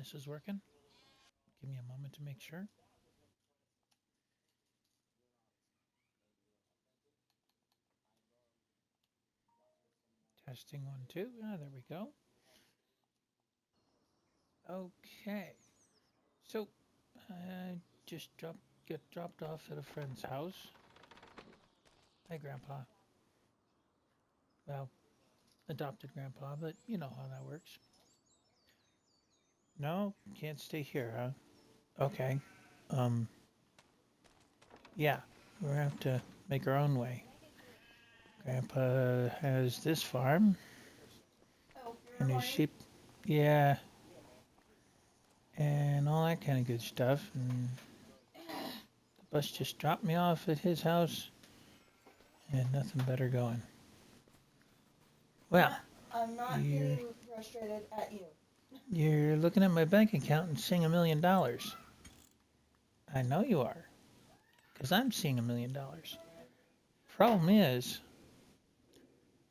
This is working. Give me a moment to make sure. Testing 1, 2. Ah, there we go. Okay. So, I just get dropped off at a friend's house. Hi, Grandpa. Well, adopted Grandpa, but you know how that works. No, can't stay here, huh? Okay. Um, yeah, we're gonna have to make our own way. Grandpa has this farm and his sheep. Yeah, and all that kind of good stuff. And the bus just dropped me off at his house, and nothing better going. Well, I'm not you're, getting frustrated at you. you're looking at my bank account and seeing $1 million. I know you are, because I'm seeing $1 million. Problem is,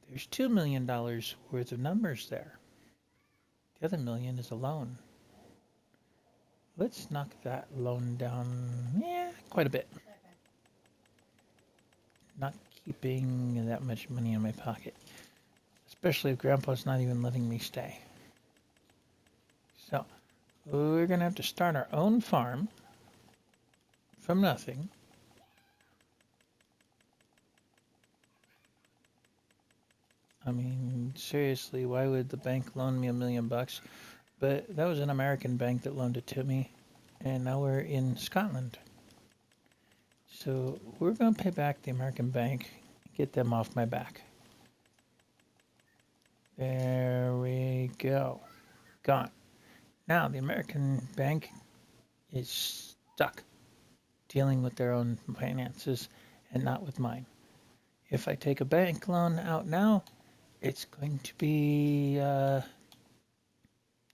there's $2 million worth of numbers there. The other million is a loan. Let's knock that loan down, quite a bit. Not keeping that much money in my pocket, especially if Grandpa's not even letting me stay. So, we're gonna have to start our own farm from nothing. I mean, seriously, why would the bank loan me $1 million? But that was an American bank that loaned it to me, and now we're in Scotland. So we're going to pay back the American bank, get them off my back. There we go. Gone. Now the American bank is stuck dealing with their own finances and not with mine. If I take a bank loan out now, it's going to be a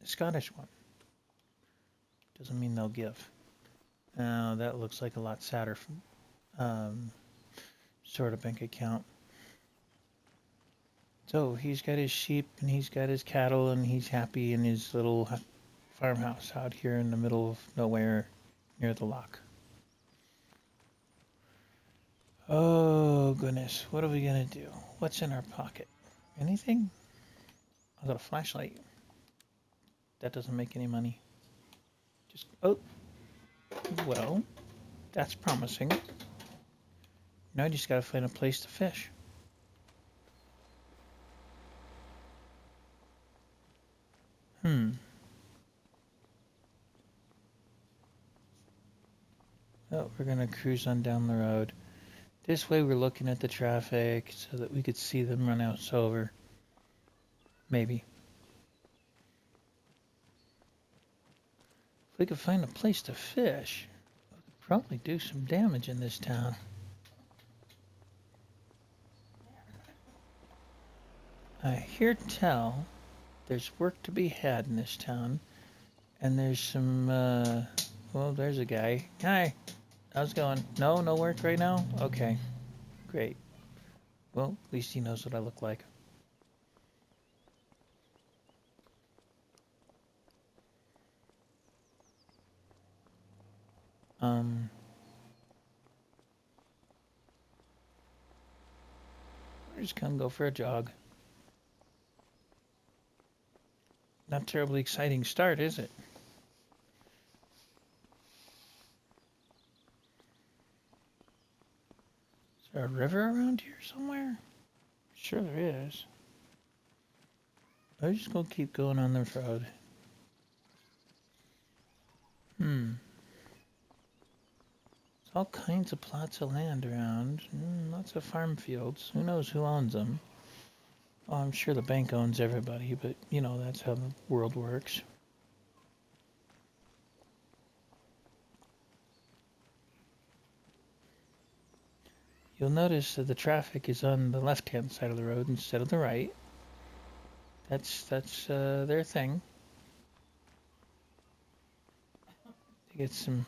Scottish one. Doesn't mean they'll give. Now that looks like a lot sadder sort of bank account. So he's got his sheep and he's got his cattle and he's happy in his little farmhouse out here in the middle of nowhere near the loch. Oh goodness, what are we gonna do? What's in our pocket? Anything? I got a flashlight. That doesn't make any money. Well, that's promising. Now I just gotta find a place to fish. Oh, we're gonna cruise on down the road. This way we're looking at the traffic so that we could see them run us over. Maybe. If we could find a place to fish, we could probably do some damage in this town. I hear tell there's work to be had in this town, and there's some, well, there's a guy. Hi, how's it going? No work right now? Okay, great. Well, at least he knows what I look like. We're just gonna go for a jog. Not terribly exciting start, is it? Is there a river around here somewhere? Sure there is. I'm just gonna keep going on the road. There's all kinds of plots of land around. Lots of farm fields. Who knows who owns them? Oh, I'm sure the bank owns everybody, but you know, that's how the world works. You'll notice that the traffic is on the left-hand side of the road instead of the right. That's their thing. To get some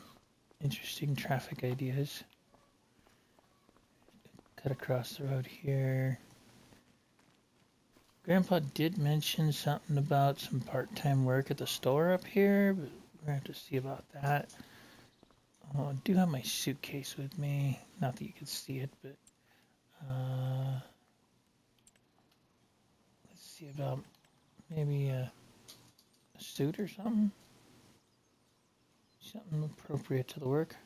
interesting traffic ideas. Cut across the road here. Grandpa did mention something about some part-time work at the store up here, but we're gonna have to see about that. Oh, I do have my suitcase with me. Not that you can see it, but let's see about maybe a suit or something. Something appropriate to the work.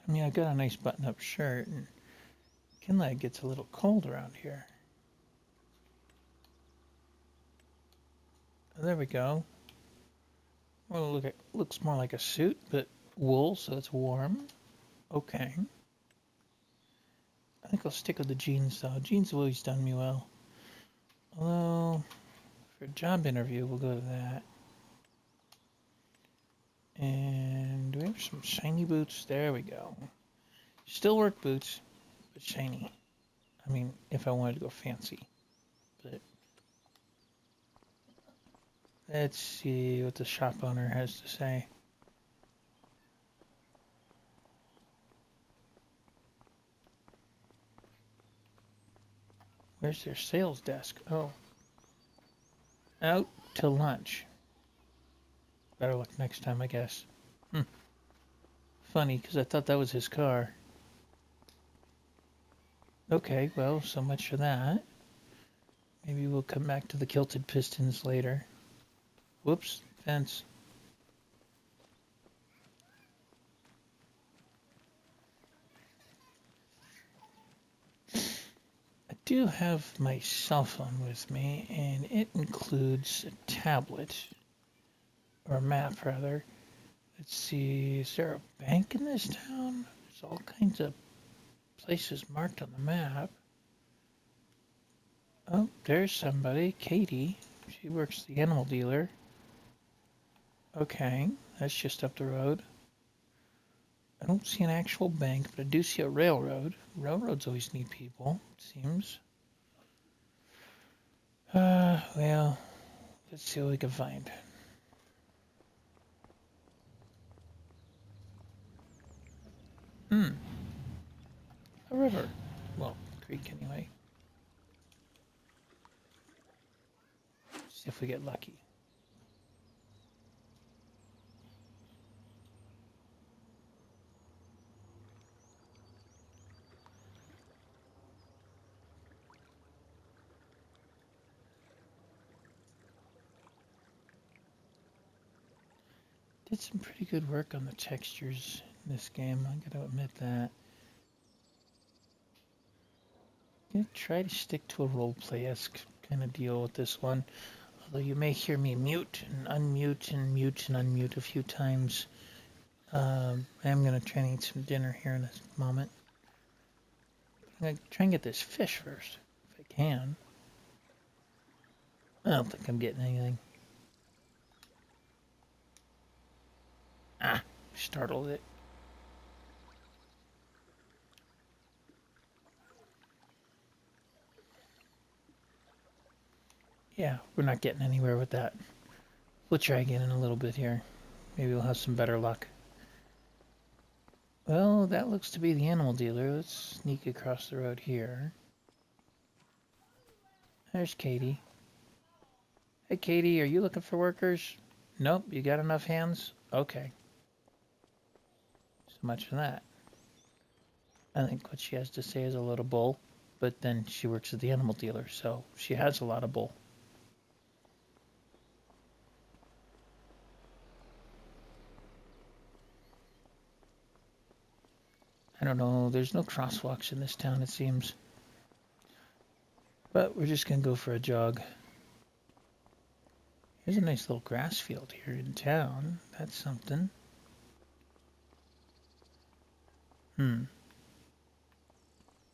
I mean, I got a nice button-up shirt, and Kinlag gets a little cold around here. Oh, there we go. Well, looks more like a suit, but wool, so it's warm. Okay. I think I'll stick with the jeans, though. Jeans have always done me well. Although, for a job interview, we'll go to that. And do we have some shiny boots? There we go. Still work boots, but shiny. I mean, if I wanted to go fancy. But let's see what the shop owner has to say. Where's their sales desk? Oh. Out to lunch. Better luck next time, I guess. Funny, because I thought that was his car. Okay, well, so much for that. Maybe we'll come back to the kilted pistons later. Whoops, fence. I do have my cell phone with me, and it includes a tablet, or a map rather. Let's see, is there a bank in this town? There's all kinds of places marked on the map. Oh, there's somebody, Katie. She works the animal dealer. Okay, that's just up the road. I don't see an actual bank, but I do see a railroad. Railroads always need people, it seems. Well, let's see what we can find. A river. Well, creek anyway. See if we get lucky. Did some pretty good work on the textures in this game, I gotta admit that. Gonna try to stick to a roleplay-esque kind of deal with this one. Although you may hear me mute and unmute and mute and unmute a few times. I am gonna try and eat some dinner here in a moment. I'm gonna try and get this fish first, if I can. I don't think I'm getting anything. Ah, startled it. Yeah, we're not getting anywhere with that. We'll try again in a little bit here. Maybe we'll have some better luck. Well, that looks to be the animal dealer. Let's sneak across the road here. There's Katie. Hey, Katie, are you looking for workers? Nope, you got enough hands? Okay. So much for that. I think what she has to say is a lot of bull, but then she works at the animal dealer, so she has a lot of bull. I don't know, there's no crosswalks in this town, it seems. But we're just gonna go for a jog. Here's a nice little grass field here in town. That's something. Hmm.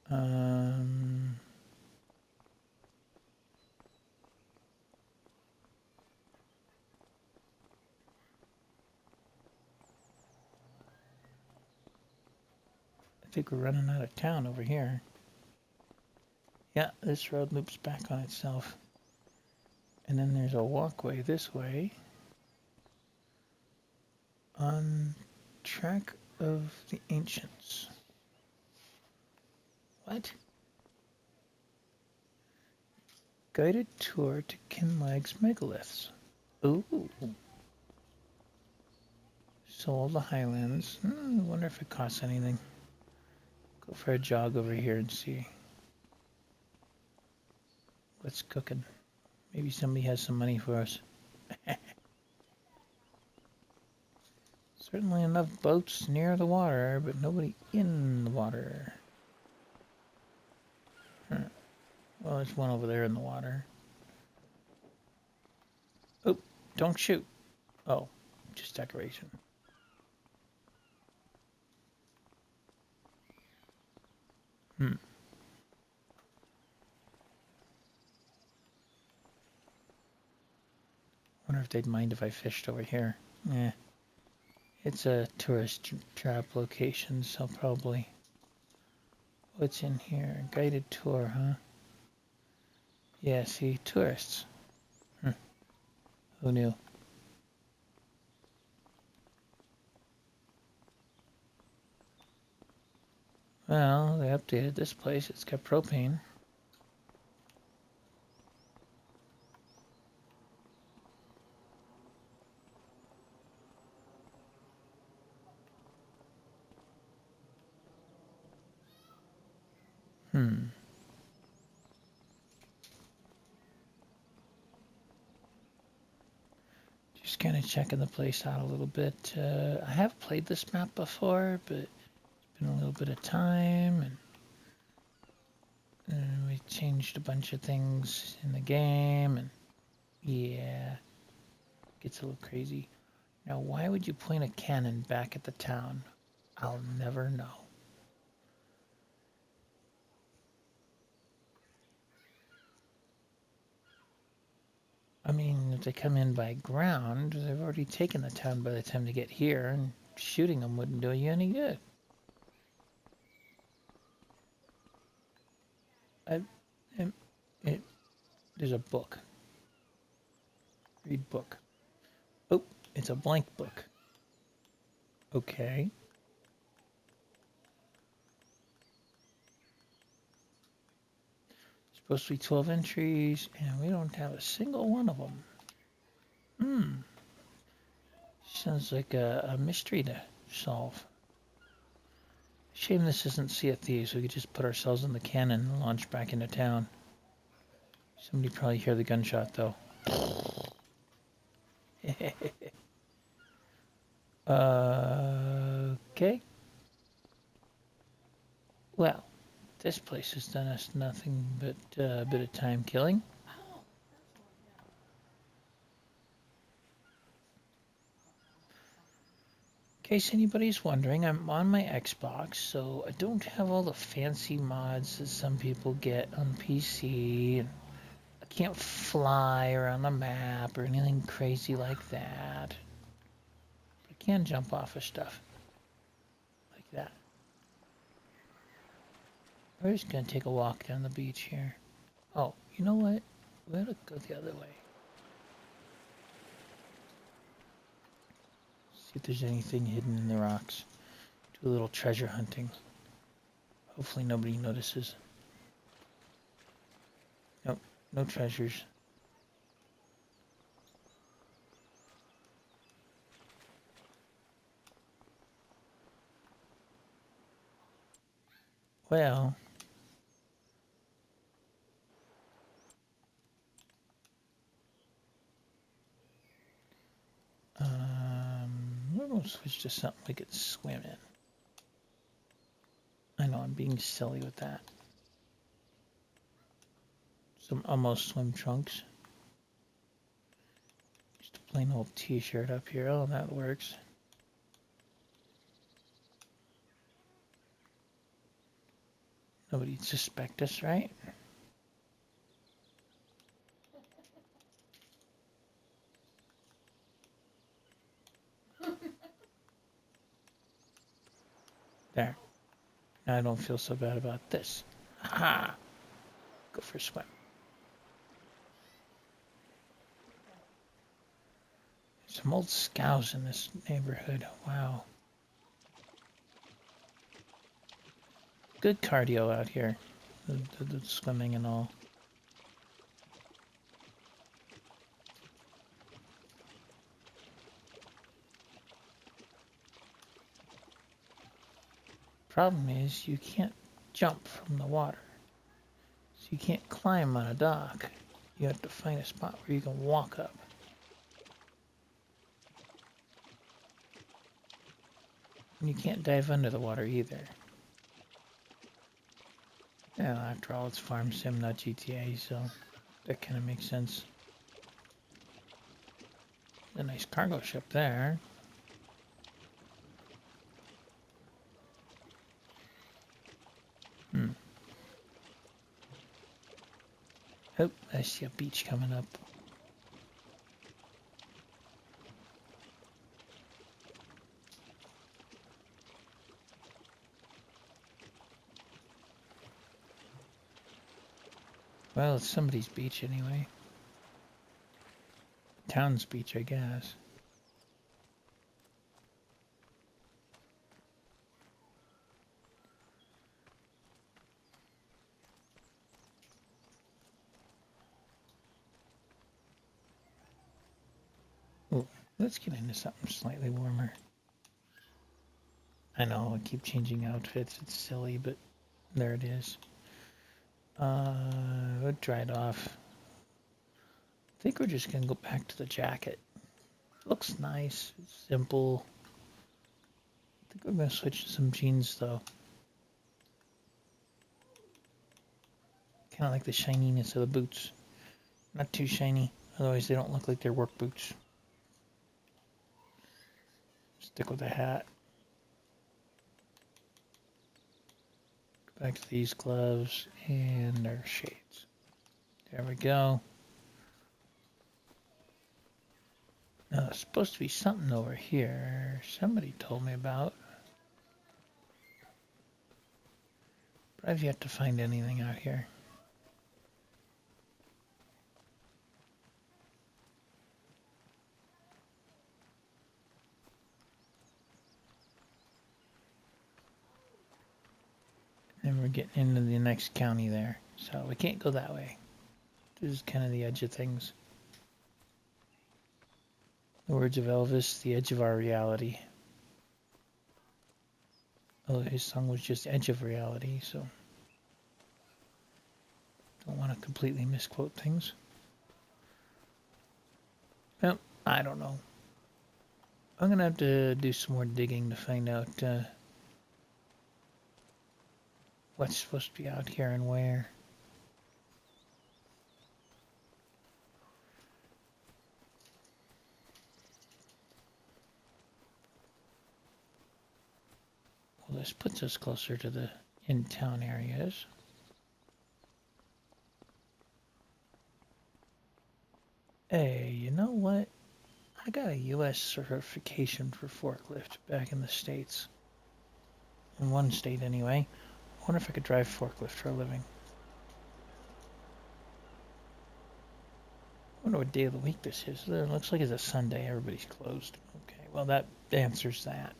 Um... I think we're running out of town over here. Yeah, this road loops back on itself. And then there's a walkway this way. On track of the ancients. What? Guided tour to Kinlag's megaliths. Ooh. Soul of the Highlands. I wonder if it costs anything. Go for a jog over here and see what's cooking. Maybe somebody has some money for us. Certainly enough boats near the water, but nobody in the water. Well, there's one over there in the water. Oh, don't shoot. Oh, just decoration. Wonder if they'd mind if I fished over here. Eh. It's a tourist trap location, so probably. What's in here? Guided tour, huh? Yeah, see, tourists. Who knew? Well, they updated this place. It's got propane. Just kind of checking the place out a little bit. I have played this map before, but it's been a little bit of time, and we changed a bunch of things in the game, and yeah, gets a little crazy. Now, why would you point a cannon back at the town? I'll never know. I mean, if they come in by ground, they've already taken the town by the time they get here, and shooting them wouldn't do you any good. I, it, there's a book. Read book. Oh, it's a blank book. Okay. Supposed to be 12 entries, and we don't have a single one of them. Sounds like a mystery to solve. Shame this isn't Sea of Thieves. We could just put ourselves in the cannon and launch back into town. Somebody probably hear the gunshot, though. Okay. Well, this place has done us nothing but a bit of time killing. In case anybody's wondering, I'm on my Xbox, so I don't have all the fancy mods that some people get on PC. And I can't fly around the map or anything crazy like that. I can jump off of stuff like that. We're just gonna take a walk down the beach here. Oh, you know what? We ought to go the other way. See if there's anything hidden in the rocks. Do a little treasure hunting. Hopefully nobody notices. Nope, no treasures. Well, we'll switch to something we could swim in. I know I'm being silly with that. Some almost swim trunks. Just a plain old t-shirt up here. Oh, that works. Nobody'd suspect us, right? There. Now I don't feel so bad about this. Ha! Go for a swim. Some old scows in this neighborhood. Wow. Good cardio out here. The swimming and all. Problem is, you can't jump from the water. So you can't climb on a dock. You have to find a spot where you can walk up. And you can't dive under the water either. Yeah, after all, it's Farm Sim, not GTA, so that kind of makes sense. A nice cargo ship there. Oh, I see a beach coming up. Well, it's somebody's beach anyway. Town's beach, I guess. Ooh, let's get into something slightly warmer. I know, I keep changing outfits. It's silly, but there it is. We'll dry it off. I think we're just gonna go back to the jacket. Looks nice. It's simple. I think we're gonna switch to some jeans though. Kind of like the shininess of the boots. Not too shiny, otherwise they don't look like they're work boots. Stick with the hat. Back to these gloves and our shades. There we go. Now, there's supposed to be something over here. Somebody told me about. But I've yet to find anything out here. And we're getting into the next county there. So we can't go that way. This is kind of the edge of things. The words of Elvis, the edge of our reality. Although his song was just edge of reality, so don't want to completely misquote things. Well, I don't know. I'm going to have to do some more digging to find out what's supposed to be out here and where. Well, this puts us closer to the in-town areas. Hey, you know what? I got a U.S. certification for forklift back in the States. In one state, anyway. I wonder if I could drive forklift for a living. I wonder what day of the week this is. It looks like it's a Sunday. Everybody's closed. Okay, well, that answers that.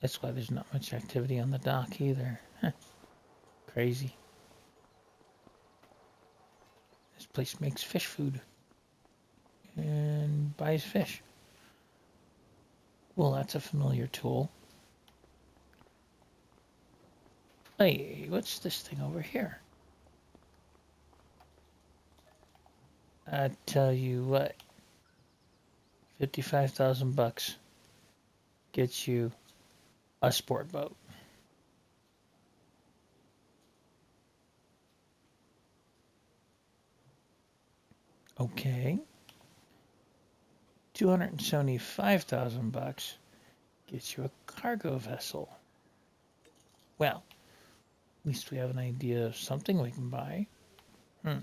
That's why there's not much activity on the dock either. Huh. Crazy. This place makes fish food and buys fish. Well, that's a familiar tool. Hey, what's this thing over here? I tell you what, 55,000 bucks gets you a sport boat. Okay. 275,000 bucks gets you a cargo vessel. Well, at least we have an idea of something we can buy. I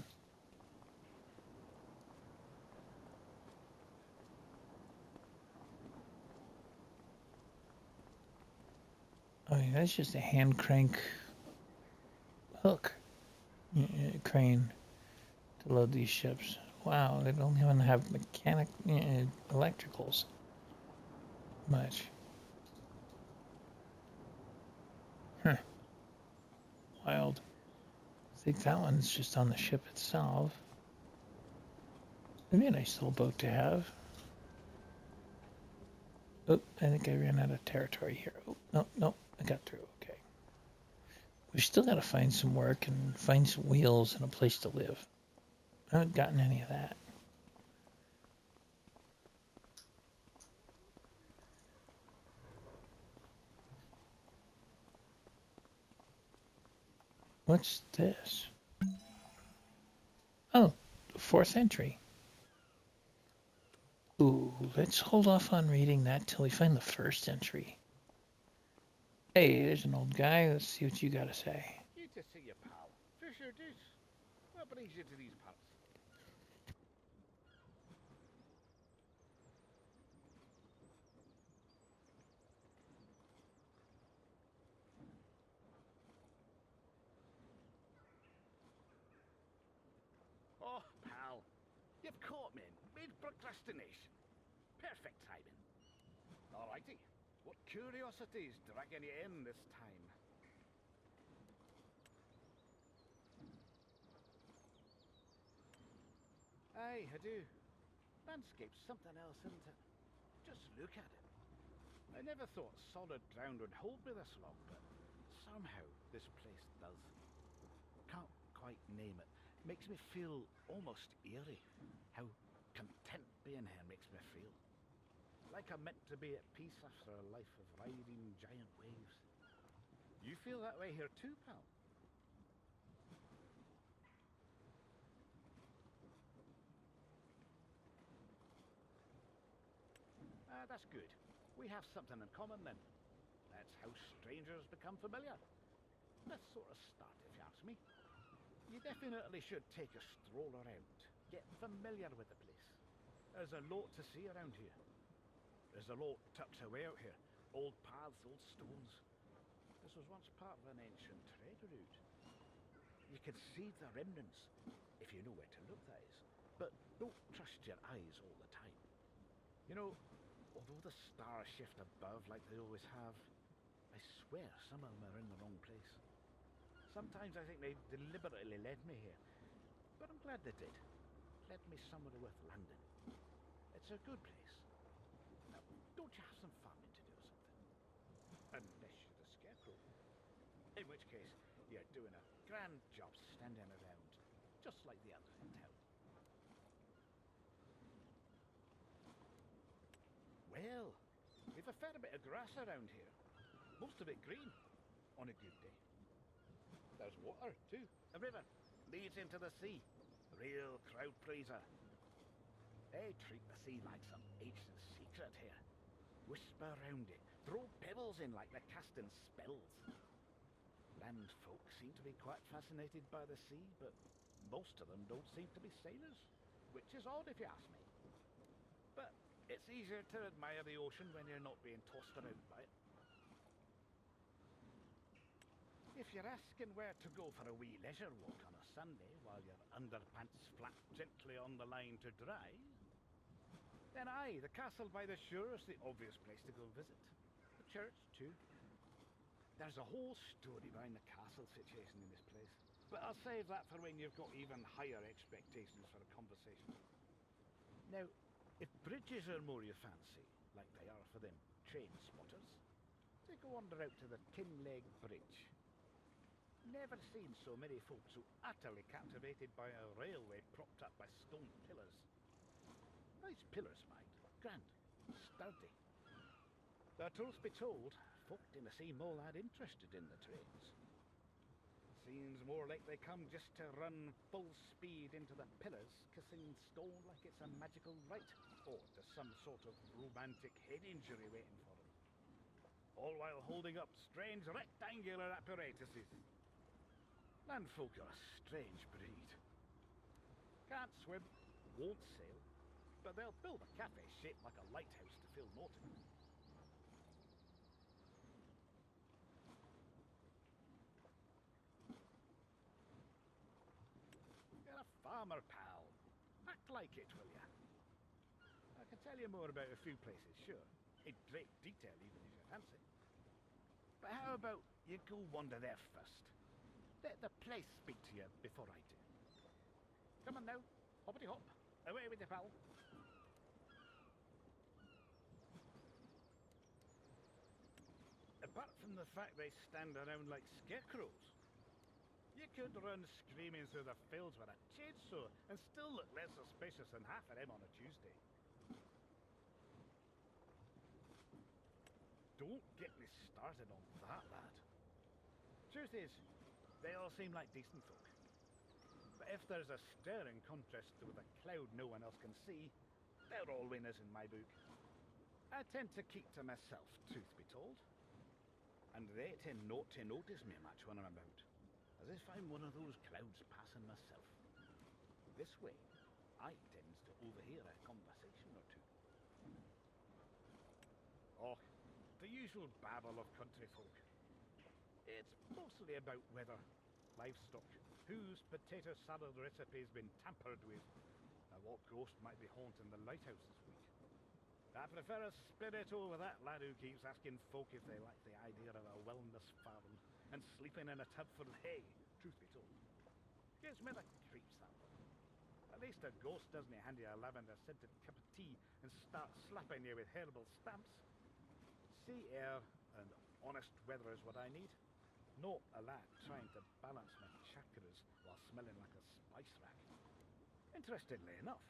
mean, that's just a hand crank hook crane to load these ships. Wow, they don't even have mechanic electricals much. Huh. Wild. think that one's just on the ship itself. It'd be a nice little boat to have. Oh, I think I ran out of territory here. Oh, no, no, I got through. Okay. We still got to find some work and find some wheels and a place to live. I haven't gotten any of that. What's this? Oh, fourth entry. Ooh, let's hold off on reading that till we find the first entry. Hey, there's an old guy. Let's see what you got to say. Good to see you, pal. Fisher Deuce. What brings you to these parts? Oh, pal. You've caught me in mid-procrastination. Perfect timing. Alrighty. What curiosity's dragging you in this time? Aye, I do. Landscape's something else, isn't it? Just look at it. I never thought solid ground would hold me this long, but somehow this place does. Can't quite name it. Makes me feel almost eerie. How content being here makes me feel. Like I'm meant to be at peace after a life of riding giant waves. You feel that way here too, pal? Ah, that's good. We have something in common then. That's how strangers become familiar. Let's sort of start, if you ask me. You definitely should take a stroll around. Get familiar with the place. There's a lot to see around here. There's a lot tucked away out here. Old paths, old stones. This was once part of an ancient trade route. You can see the remnants, if you know where to look, that is. But don't trust your eyes all the time. You know, although the stars shift above like they always have, I swear some of them are in the wrong place. Sometimes I think they deliberately led me here. But I'm glad they did. Led me somewhere worth landing. It's a good place. Now, don't you have some farming to do or something? Unless you're the scarecrow. In which case, you're doing a grand job standing around, just like the others in town. Well, we've a fair bit of grass around here. Most of it green, on a good day. There's water, too. A river leads into the sea. Real crowd pleaser. They treat the sea like some ancient secret here. Whisper round it. Throw pebbles in like they're casting spells. Land folk seem to be quite fascinated by the sea, but most of them don't seem to be sailors. Which is odd if you ask me. But it's easier to admire the ocean when you're not being tossed around by it. If you're asking where to go for a wee leisure walk on a Sunday while your underpants flap gently on the line to dry, then aye, the castle by the shore is the obvious place to go visit. The church, too. There's a whole story behind the castle situation in this place, but I'll save that for when you've got even higher expectations for a conversation. Now, if bridges are more your fancy, like they are for them train spotters, take a wander out to the Kinlag Bridge. Never seen so many folks so utterly captivated by a railway propped up by stone pillars. Nice pillars, mind. Grand. Sturdy. The truth be told, folk didn't seem all that interested in the trains. Seems more like they come just to run full speed into the pillars, kissing stone like it's a magical rite, or there's some sort of romantic head injury waiting for them. All while holding up strange rectangular apparatuses. Landfolk are a strange breed. Can't swim, won't sail, but they'll build a cafe shaped like a lighthouse to fill noting. You're a farmer, pal. Act like it, will ya? I can tell you more about a few places, sure. In great detail, even if you fancy. But how about you go wander there first? Let the place speak to you before I do. Come on now, hoppity hop, away with you, pal. Apart from the fact they stand around like scarecrows, you could run screaming through the fields with a chainsaw and still look less suspicious than half of them on a Tuesday. Don't get me started on that, lad. Truth is, they all seem like decent folk. But if there's a staring contrast with a cloud no one else can see, they're all winners in my book. I tend to keep to myself, truth be told. And they tend not to notice me much when I'm about, as if I'm one of those clouds passing myself. This way, I tends to overhear a conversation or two. Oh, the usual babble of country folk. It's mostly about weather, livestock, whose potato salad recipe's been tampered with, and what ghost might be haunting the lighthouse this week. I prefer a spirit over that lad who keeps asking folk if they like the idea of a wellness farm and sleeping in a tub full of hay, truth be told. Gives me the creeps, that one. At least a ghost doesn't hand you a lavender-scented cup of tea and start slapping you with herbal stamps. Sea air and honest weather is what I need. Not a lad trying to balance my chakras while smelling like a spice rack. Interestingly enough,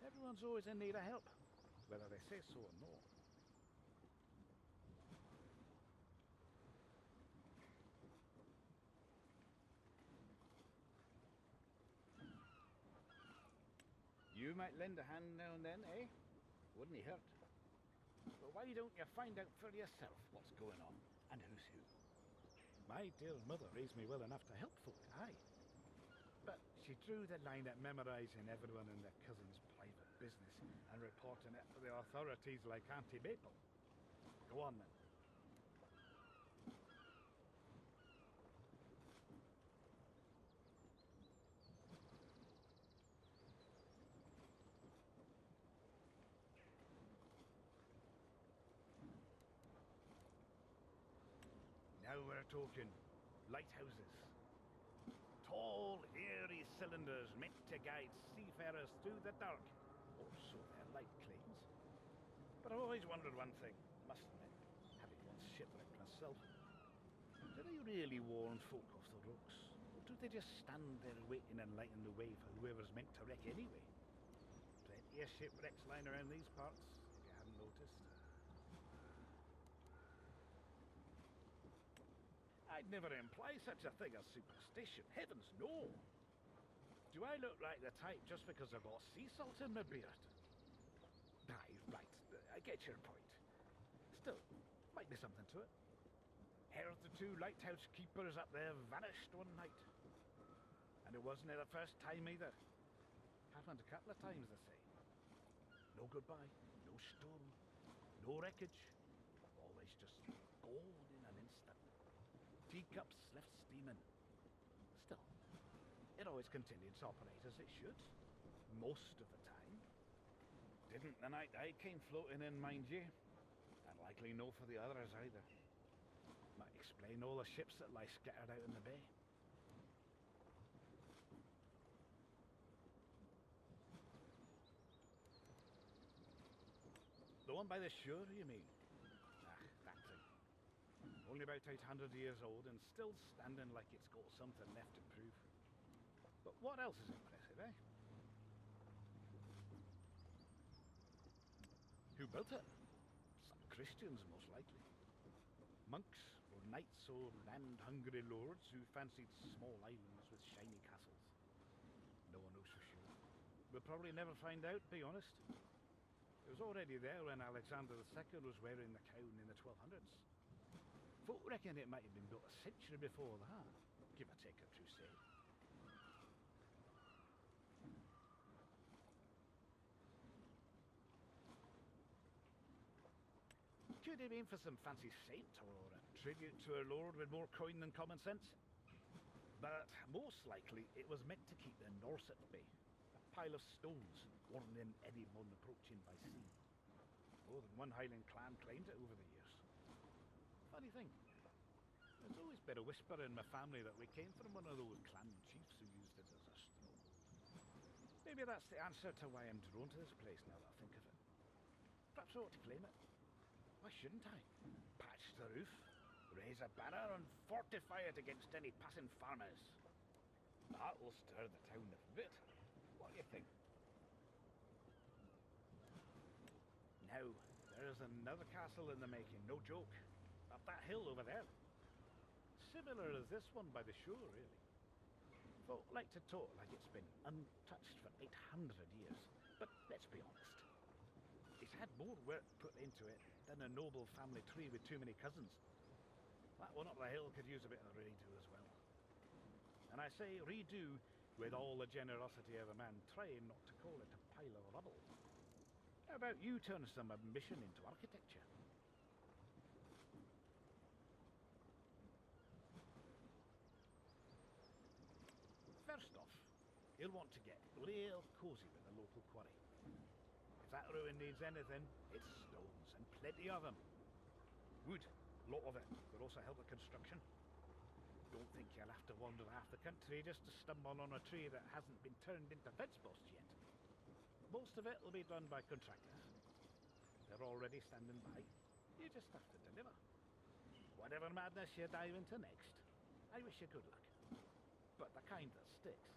everyone's always in need of help, whether they say so or not. You might lend a hand now and then, eh? Wouldn't he hurt? But why don't you find out for yourself what's going on and who's who? My dear mother raised me well enough to help folk, aye. But she drew the line at memorising everyone in their cousin's private business and reporting it to the authorities like Auntie Maple. Go on then. Now we're talking lighthouses. Tall, airy cylinders meant to guide seafarers through the dark, or so their light claims. But I've always wondered one thing, must admit, having once shipwrecked myself. Do they really warn folk off the rocks, or do they just stand there waiting and lighten the way for whoever's meant to wreck anyway? Plenty of shipwrecks lying around these parts, if you hadn't noticed. I'd never imply such a thing as superstition. Heavens, no! Do I look like the type just because I've got sea salt in my beard? Aye, right. I get your point. Still, might be something to it. Heard the two lighthouse keepers up there vanished one night. And it wasn't the first time either. Happened a couple of times, they say. No goodbye, no storm, no wreckage. Always just gone in an instant. Teacups left steaming. Still, it always continued to operate as it should, most of the time. Didn't the night I came floating in, mind you, and likely no for the others either. Might explain all the ships that lie scattered out in the bay. The one by the shore, you mean? Ah, that thing. Only about 800 years old and still standing like it's got something left to prove. But what else is impressive, eh? Who built it? Some Christians, most likely. Monks or knights or land-hungry lords who fancied small islands with shiny castles. No one knows for sure. We'll probably never find out, be honest. It was already there when Alexander II was wearing the crown in the 1200s. Folk reckon it might have been built a century before that, give or take a crusade. Could have been for some fancy saint or a tribute to a lord with more coin than common sense. But most likely it was meant to keep the Norse at bay. A pile of stones warning anyone approaching by sea. More than one Highland clan claimed it over the years. Funny thing, There's always been a whisper in my family that we came from one of those clan chiefs who used it as a stronghold. Maybe that's the answer to why I'm drawn to this place now that I think of it. Perhaps I ought to claim it. Why shouldn't I? Patch the roof, raise a banner, and fortify it against any passing farmers. That will stir the town a bit. What do you think? Now, there's another castle in the making, no joke. Up that hill over there. Similar as this one by the shore, really. Folk like to talk like it's been untouched for 800 years, but let's be honest. It's had more work put into it than a noble family tree with too many cousins. That one up the hill could use a bit of redo as well. And I say redo with all the generosity of a man trying not to call it a pile of rubble. How about you turn some ambition into architecture? First off, you'll want to get real cosy with the local quarry. If that ruin needs anything, it's stones, and plenty of them. Wood, lot of it, will also help with construction. Don't think you'll have to wander half the country just to stumble on a tree that hasn't been turned into fence posts yet. Most of it will be done by contractors. They're already standing by. You just have to deliver. Whatever madness you dive into next, I wish you good luck. But the kind that sticks.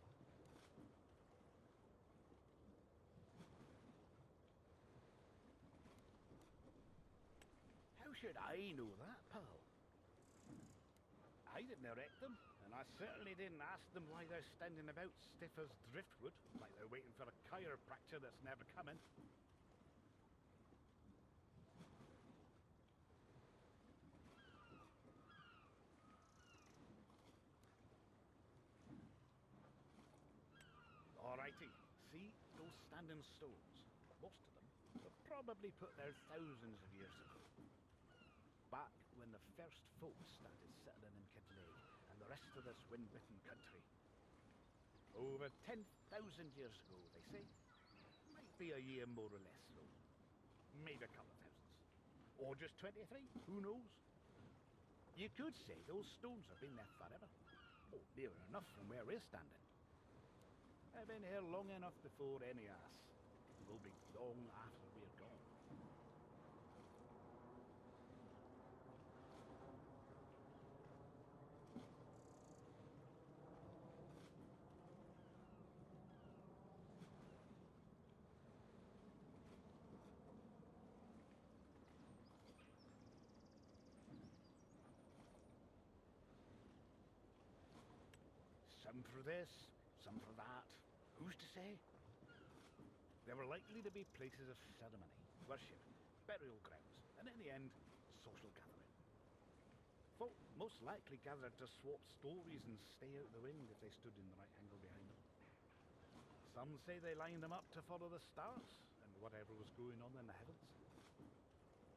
How should I know that, pal? I didn't erect them, and I certainly didn't ask them why they're standing about stiff as driftwood, like they're waiting for a chiropractor that's never coming. Alrighty, see those standing stones? Most of them were probably put there thousands of years ago. Back when the first folks started settling in Kinlag and the rest of this wind-bitten country. Over 10,000 years ago, they say. Might be a year more or less, though. Maybe a couple of thousands. Or just 23, who knows? You could say those stones have been there forever. Oh, near enough from where we're standing. I've been here long enough before any of us. Will be long after we're gone. Some for this, some for that. Who's to say? There were likely to be places of ceremony, worship, burial grounds, and in the end, social gathering. Folk most likely gathered to swap stories and stay out the wind if they stood in the right angle behind them. Some say they lined them up to follow the stars and whatever was going on in the heavens.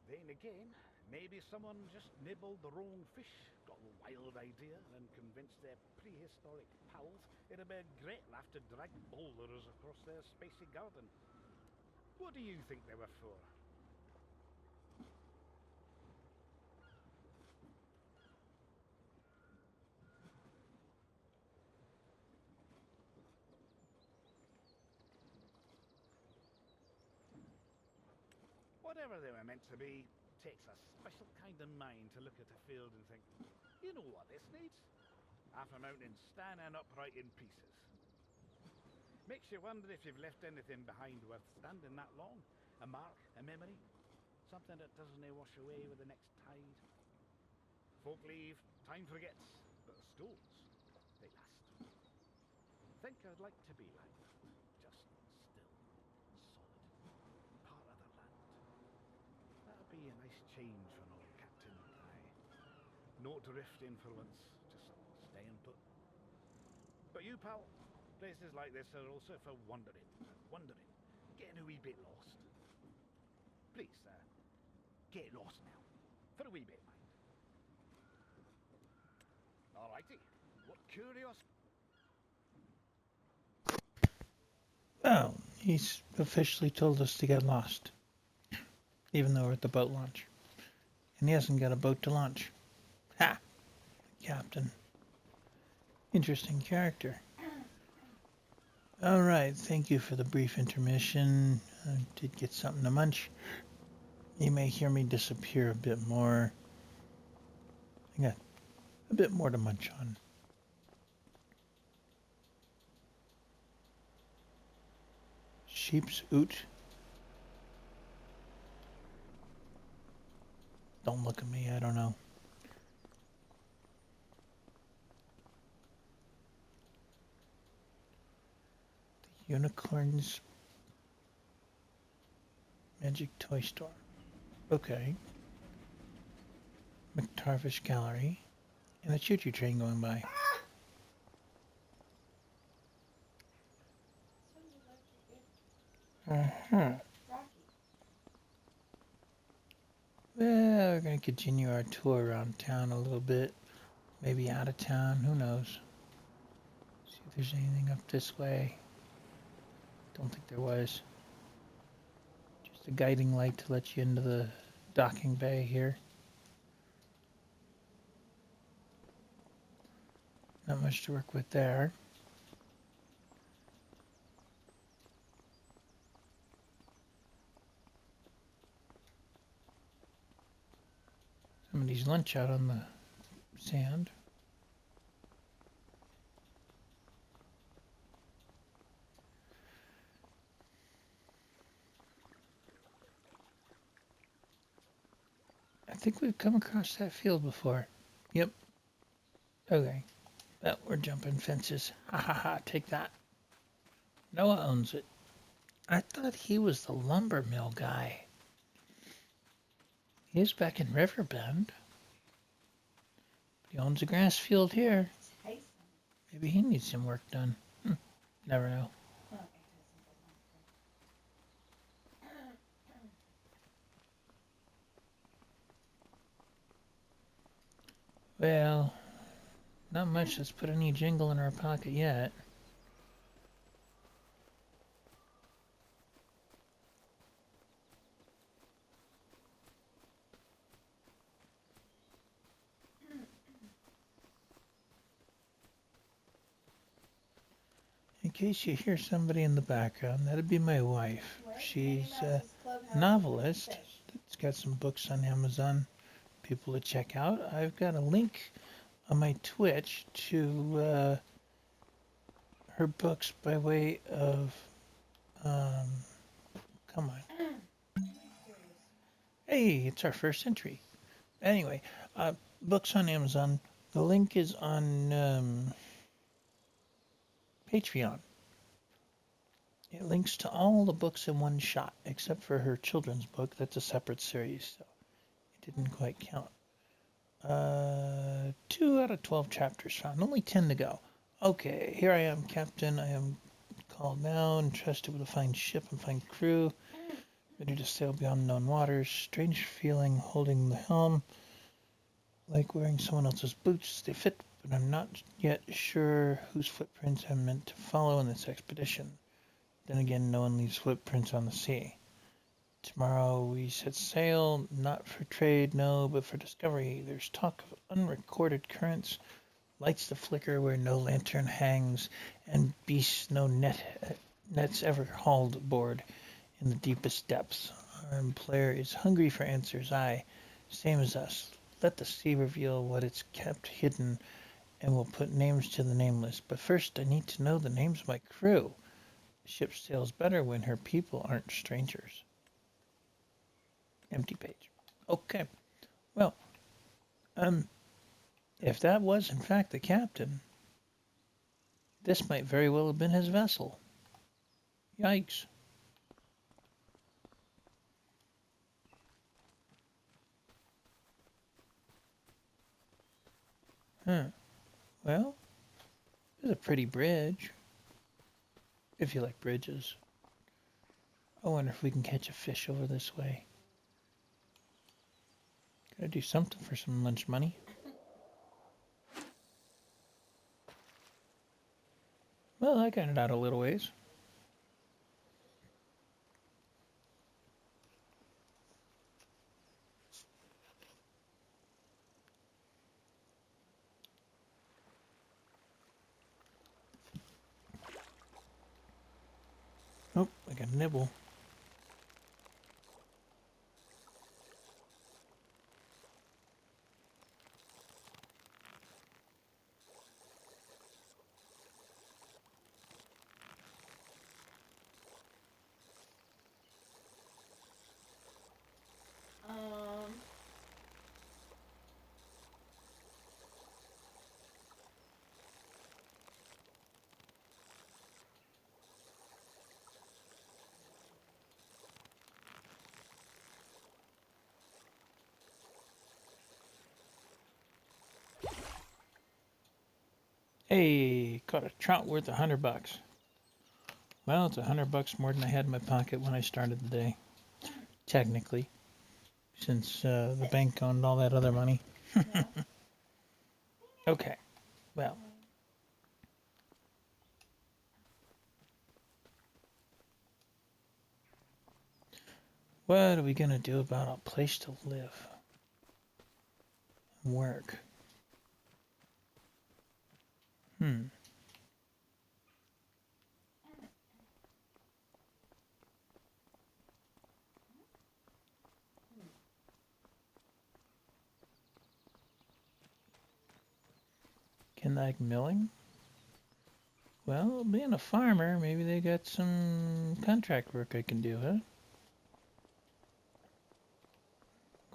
Then again, maybe someone just nibbled the wrong fish, got a wild idea, and convinced their prehistoric pals it'd be a great laugh to drag boulders across their spacey garden. What do you think they were for? Whatever they were meant to be, takes a special kind of mind to look at a field and think, you know what this needs? Half a mountain standing upright in pieces. Makes you wonder if you've left anything behind worth standing that long. A mark, a memory, something that doesn't wash away with the next tide. Folk leave, time forgets, but the stones, they last. Think I'd like to be like that, just still, solid, part of the land. That'd be a nice change for an old captain, aye. No drifting for once, just staying put. But you, pal, places like this are also for wandering, getting a wee bit lost. Please, get lost now, for a wee bit, mind. Alrighty, what curious... Well, he's officially told us to get lost, even though we're at the boat launch. And he hasn't got a boat to launch. Ha! captain. Interesting character. All right, thank you for the brief intermission. I did get something to munch. You may hear me disappear a bit more. I got a bit more to munch on. Sheep's oot. Don't look at me, I don't know. The Unicorn's Magic Toy Store. Okay. McTarvish Gallery. And a choo-choo train going by. Uh-huh. Well, we're going to continue our tour around town a little bit. Maybe out of town, who knows. See if there's anything up this way. Don't think there was. Just a guiding light to let you into the docking bay here. Not much to work with there. Somebody's lunch out on the sand. I think we've come across that field before. Yep. Okay. Well, we're jumping fences. Ha ha ha, take that. Noah owns it. I thought he was the lumber mill guy. He's back in Riverbend. But he owns a grass field here. Maybe he needs some work done. Never know. Well, not much that's put any jingle in our pocket yet. In case you hear somebody in the background, that'd be my wife. She's a novelist. It's got some books on Amazon. People to check out. I've got a link on my Twitch to her books by way of come on. Hey, it's our first entry. Anyway, books on Amazon. The link is on Patreon. It links to all the books in one shot, except for her children's book. That's a separate series, so it didn't quite count. 2 out of 12 chapters found, only 10 to go. Okay, here I am, Captain. I am called now, entrusted with a fine ship and fine crew, ready to sail beyond known waters. Strange feeling holding the helm, like wearing someone else's boots. They fit, but I'm not yet sure whose footprints I'm meant to follow in this expedition. Then again, no one leaves footprints on the sea. Tomorrow we set sail, not for trade, no, but for discovery. There's talk of unrecorded currents, lights that flicker where no lantern hangs, and beasts no nets ever hauled aboard in the deepest depths. Our employer is hungry for answers, aye, same as us. Let the sea reveal what it's kept hidden, and we'll put names to the nameless. But first I need to know the names of my crew. The ship sails better when her people aren't strangers. Empty page. Okay. Well, if that was in fact the captain, this might very well have been his vessel. Yikes. Well, there's a pretty bridge. If you like bridges. I wonder if we can catch a fish over this way. Gotta do something for some lunch money. Well, I got it out a little ways. Oh, I got a nibble. Um, Hey, caught a trout worth $100. Well, it's $100 more than I had in my pocket when I started the day. Technically, since the bank owned all that other money. yeah. Okay, well, what are we gonna do about a place to live and work? Hmm. Kinlag milling? Well, being a farmer, maybe they got some contract work I can do, huh?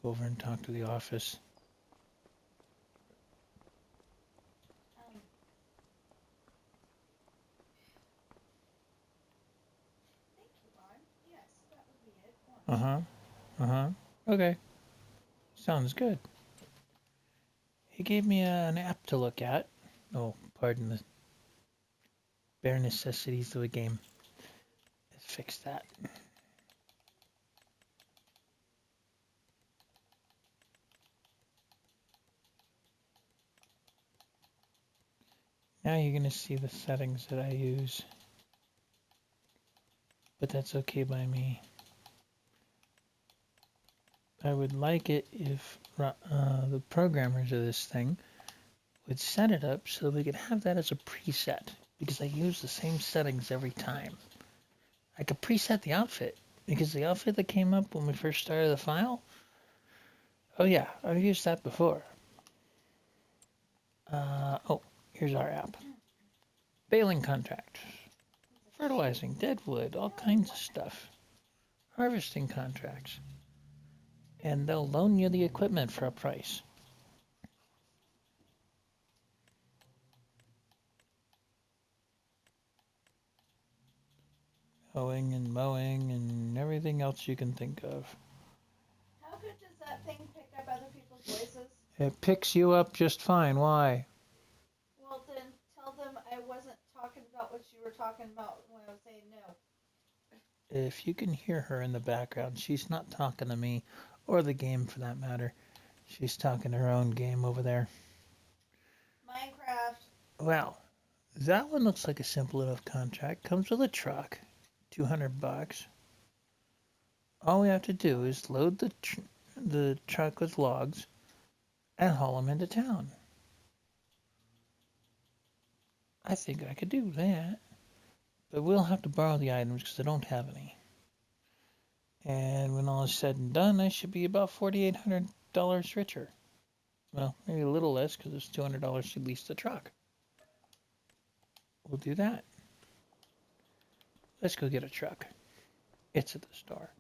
Go over and talk to the office. Um, thank you, Ron. Yes, that would be it. One. Uh-huh. Uh-huh. Okay. Sounds good. He gave me an app to look at. Oh, pardon the bare necessities of the game. Let's fix that. Now you're going to see the settings that I use. But that's okay by me. I would like it if the programmers of this thing would set it up so we could have that as a preset. Because I use the same settings every time. I could preset the outfit. Because the outfit that came up when we first started the file, oh yeah, I've used that before. Oh, here's our app. Baling contract. Fertilizing, deadwood, all kinds of stuff. Harvesting contracts. And they'll loan you the equipment for a price. Hoeing and mowing and everything else you can think of. How good does that thing pick up other people's voices? It picks you up just fine. Why? Well, then tell them I wasn't talking about what you were talking about when I was saying no. If you can hear her in the background, she's not talking to me or the game for that matter. She's talking to her own game over there. Minecraft. Well, that one looks like a simple enough contract. Comes with a truck, $200. All we have to do is load the truck with logs and haul them into town. I think I could do that, but we'll have to borrow the items because I don't have any. And when all is said and done, I should be about $4,800 richer. Well, maybe a little less because it's $200 to lease the truck. We'll do that. Let's go get a truck. It's at the store.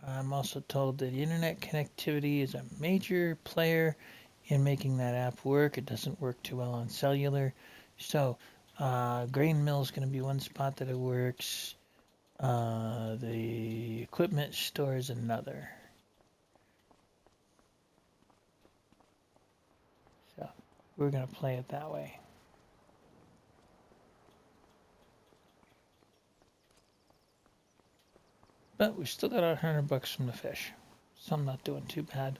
I'm also told that internet connectivity is a major player in making that app work. It doesn't work too well on cellular. So, grain mill is going to be one spot that it works. The equipment store is another. So, we're going to play it that way. But we still got our $100 from the fish. So I'm not doing too bad.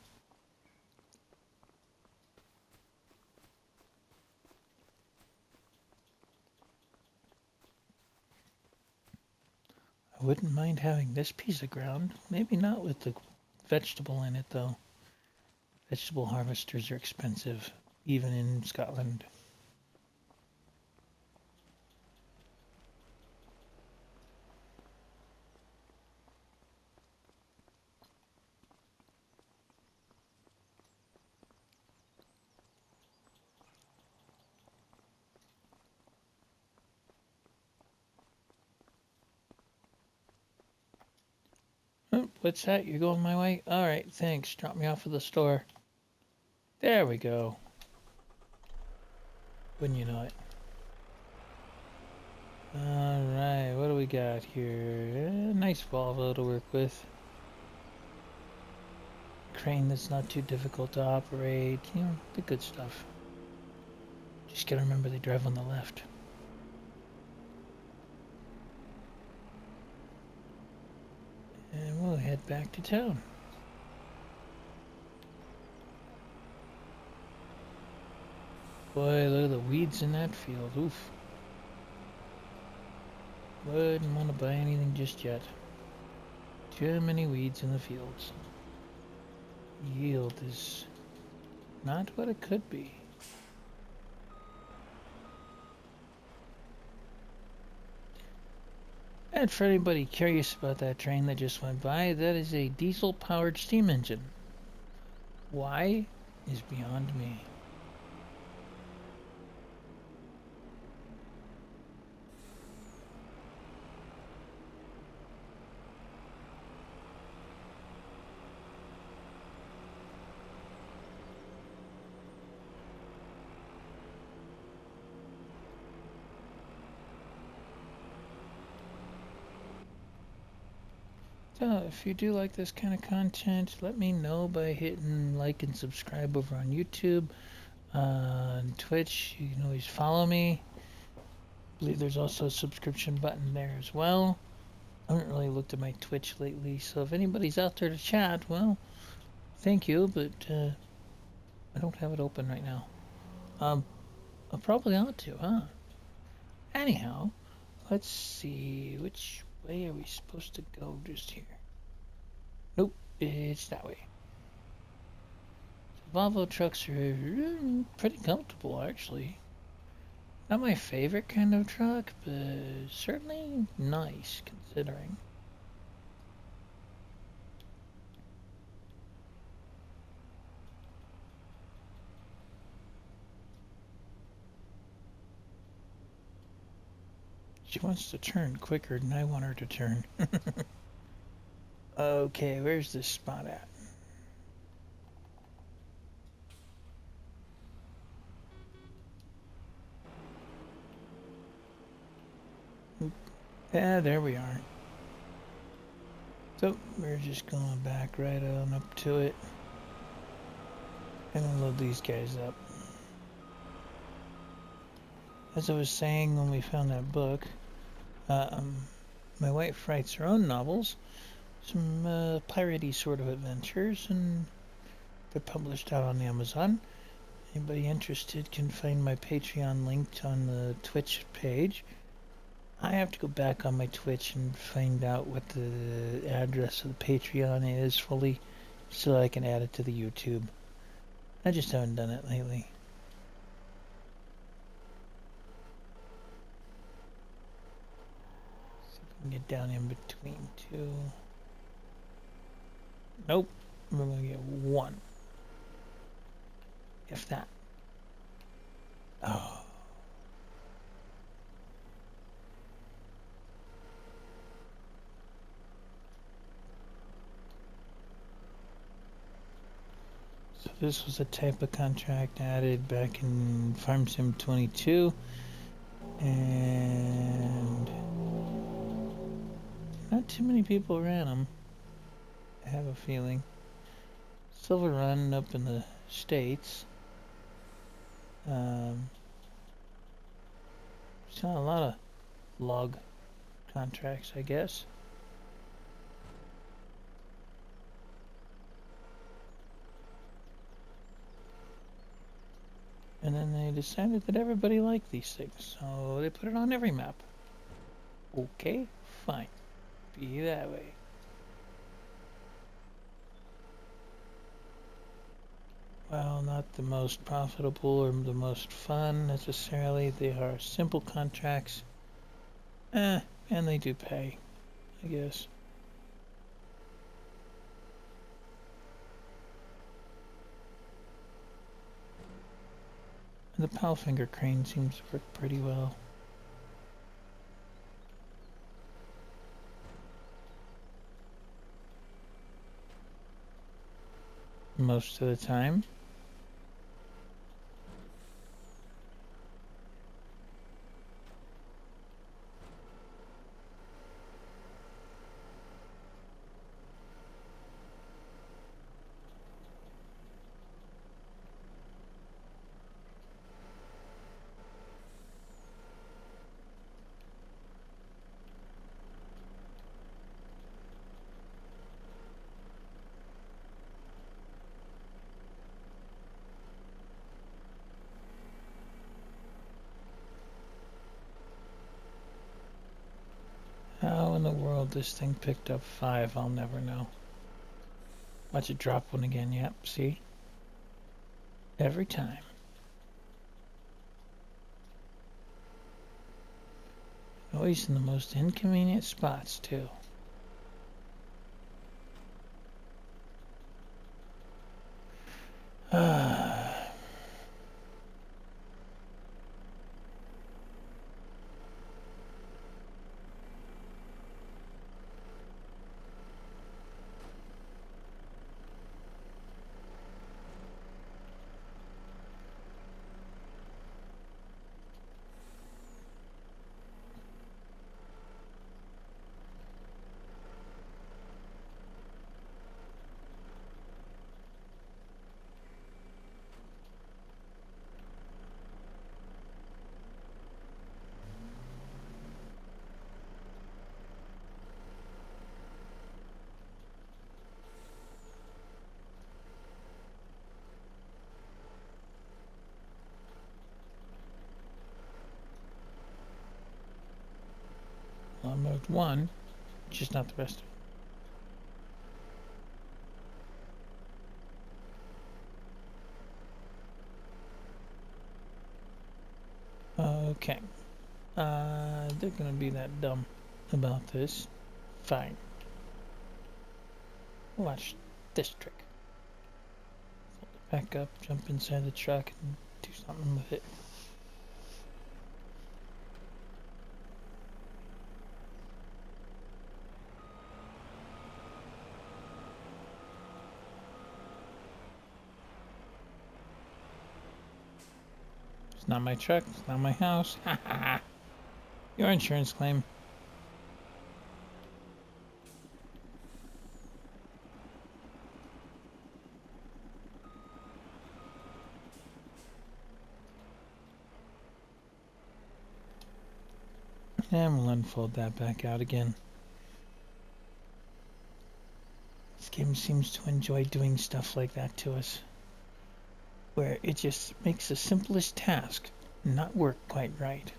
I wouldn't mind having this piece of ground. Maybe not with the vegetable in it, though. Vegetable harvesters are expensive, even in Scotland. Oh, what's that? You're going my way? Alright, thanks. Drop me off at the store. There we go. Wouldn't you know it? Alright, what do we got here? Nice Volvo to work with. Crane that's not too difficult to operate. You know, the good stuff. Just gotta remember they drive on the left. And we'll head back to town. Boy, look at the weeds in that field. Oof. Wouldn't want to buy anything just yet. Too many weeds in the fields. Yield is not what it could be. And for anybody curious about that train that just went by, that is a diesel-powered steam engine. Why is beyond me. So if you do like this kind of content, let me know by hitting like and subscribe over on YouTube. On Twitch, you can always follow me. I believe there's also a subscription button there as well. I haven't really looked at my Twitch lately, so if anybody's out there to chat, well, thank you, but I don't have it open right now. I probably ought to, huh? Anyhow, let's see, which way are we supposed to go just here? Nope, it's that way. Volvo trucks are pretty comfortable, actually. Not my favorite kind of truck, but certainly nice, considering. She wants to turn quicker than I want her to turn. Okay, where's this spot at? Yeah, there we are. So, we're just going back right on up to it. And load these guys up. As I was saying when we found that book, my wife writes her own novels, some piratey sort of adventures, and they're published out on Amazon. Anybody interested can find my Patreon linked on the Twitch page. I have to go back on my Twitch and find out what the address of the Patreon is fully so I can add it to the YouTube. I just haven't done it lately. See if we can get down in between two. Nope. We're going to get one. If that. Oh. So this was a type of contract added back in Farm Sim 22. And not too many people ran them. I have a feeling. Silver Run up in the States. Saw a lot of log contracts, I guess. And then they decided that everybody liked these things, so they put it on every map. Okay, fine. Be that way. Well, not the most profitable or the most fun necessarily. They are simple contracts. And they do pay, I guess. And the Powfinger crane seems to work pretty well. most of the time. How in the world this thing picked up 5, I'll never know. Watch it drop one again. Yep, see? Every time. Always in the most inconvenient spots, too. Well, I moved one, just not the rest of it. Okay. They're gonna be that dumb about this. Fine. Watch this trick. Fold it back up, jump inside the truck, and do something with it. It's not my truck, it's not my house. Ha ha ha. Your insurance claim. And we'll unfold that back out again. This game seems to enjoy doing stuff like that to us, where it just makes the simplest task not work quite right.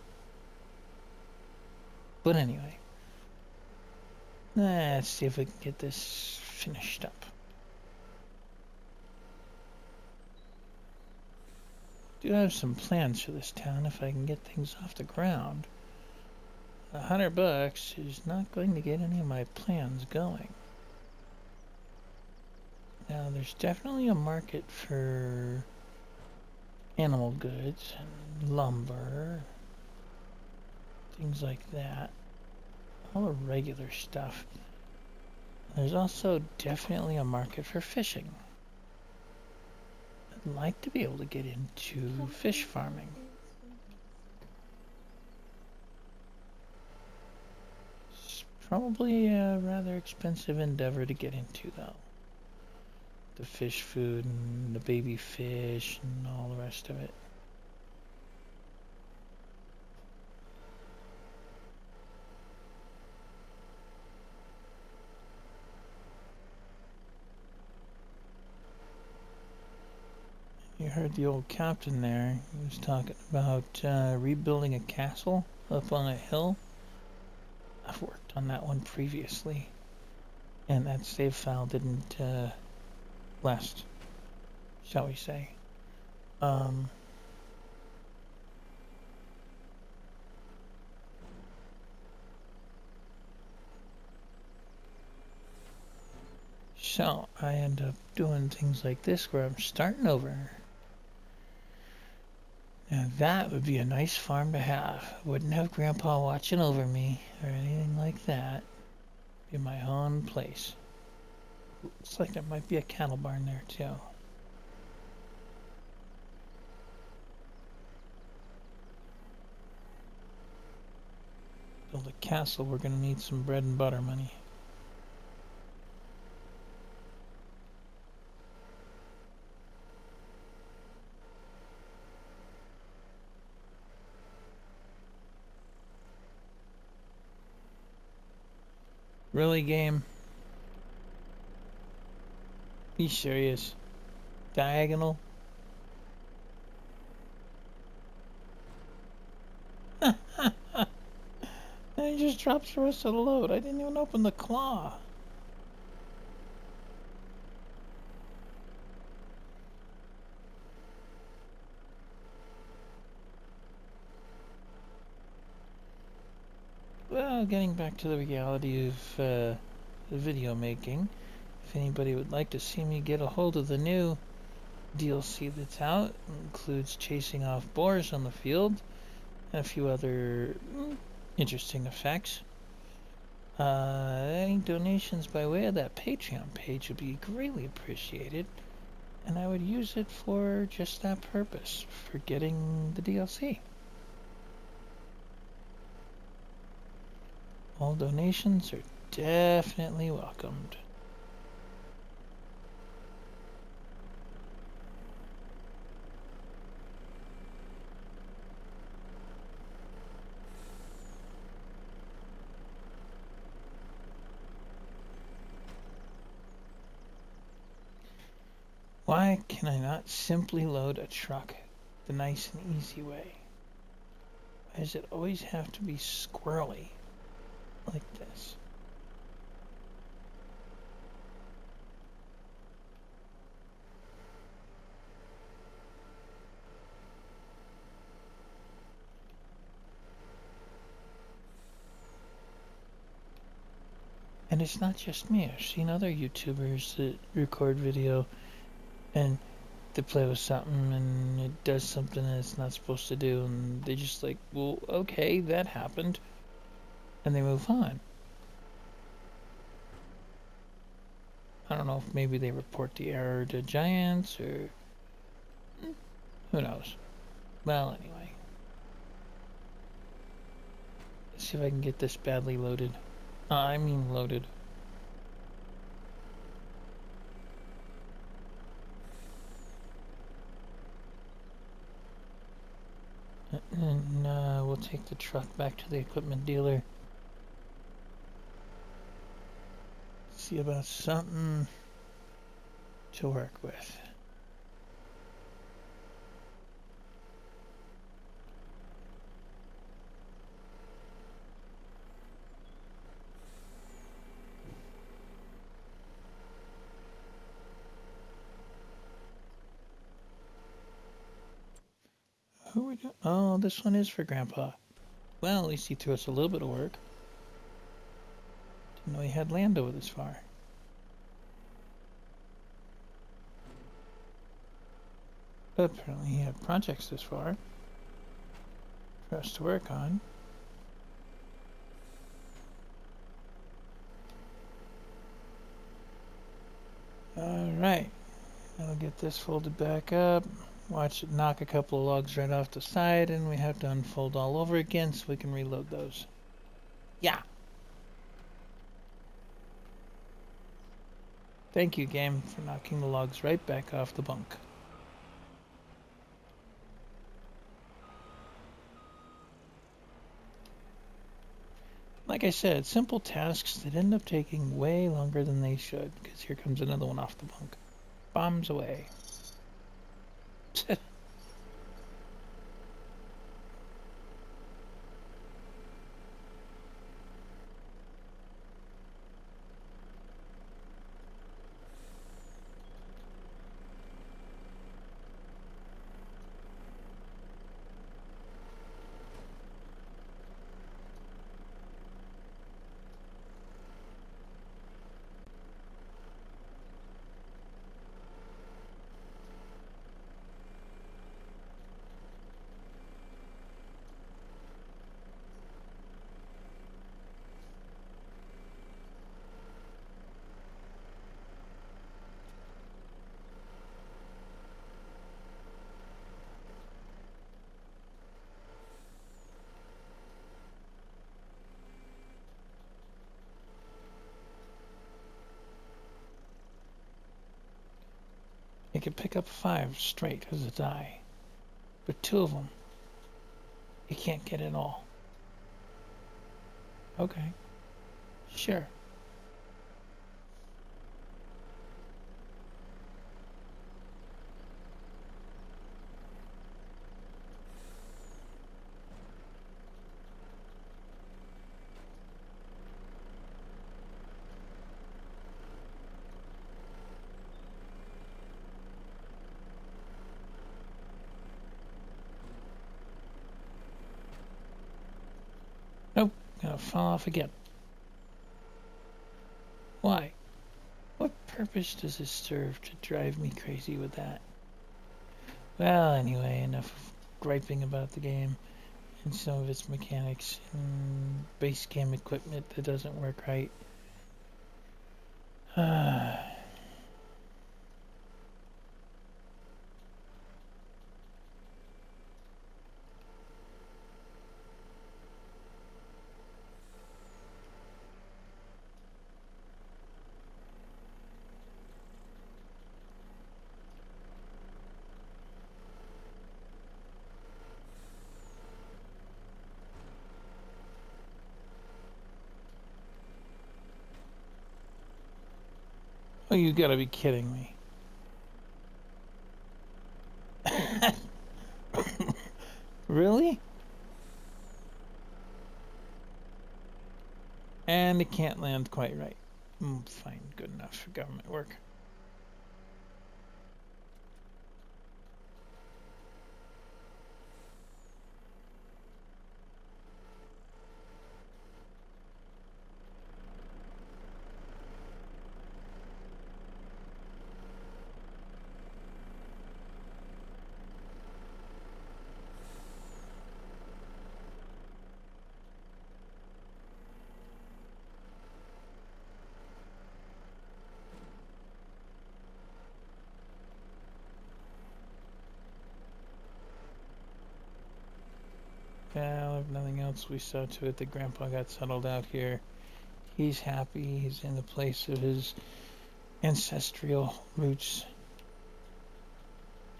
But anyway, let's see if we can get this finished up. Do have some plans for this town if I can get things off the ground. $100 is not going to get any of my plans going. Now, there's definitely a market for animal goods and lumber, things like that. All the regular stuff. There's also definitely a market for fishing. I'd like to be able to get into fish farming. It's probably a rather expensive endeavor to get into, though. The fish food and the baby fish and all the rest of it. You heard the old captain there. He was talking about rebuilding a castle up on a hill. I've worked on that one previously, and that save file didn't last, shall we say. So I end up doing things like this where I'm starting over. Now that would be a nice farm to have. Wouldn't have Grandpa watching over me or anything like that. Be my own place. Looks like there might be a cattle barn there too. Build a castle, we're gonna need some bread and butter money. Really, game? Be serious. Diagonal? And he just drops the rest of the load. I didn't even open the claw. Well, getting back to the reality of video making, if anybody would like to see me get a hold of the new DLC that's out, it includes chasing off boars on the field and a few other interesting effects. Any donations by way of that Patreon page would be greatly appreciated, and I would use it for just that purpose, for getting the DLC. All donations are definitely welcomed. Why can I not simply load a truck the nice and easy way? Why does it always have to be squirrely like this? And it's not just me. I've seen other YouTubers that record video and they play with something and it does something that it's not supposed to do, and they just like, well, okay, that happened, and they move on. I don't know if maybe they report the error to Giants or who knows. Well, anyway, let's see if I can get this badly loaded. I mean loaded. And we'll take the truck back to the equipment dealer. See about something to work with. Who are we doing? Oh, this one is for Grandpa. Well, at least he threw us a little bit of work. Didn't know he had land over this far. But apparently he had projects this far for us to work on. Alright, I'll get this folded back up. Watch it knock a couple of logs right off the side, and we have to unfold all over again so we can reload those. Yeah. Thank you, game, for knocking the logs right back off the bunk. Like I said, simple tasks that end up taking way longer than they should, because here comes another one off the bunk. Bombs away. They could pick up 5 straight as a die. But 2 of them, you can't get it all. Okay. Sure. Nope, gonna fall off again. Why? What purpose does it serve to drive me crazy with that? Well, anyway, enough of griping about the game and some of its mechanics and base game equipment that doesn't work right. Oh, you gotta be kidding me. Really? And it can't land quite right. Fine, good enough for government work. Well, if nothing else, we saw to it that Grandpa got settled out here. He's happy. He's in the place of his ancestral roots.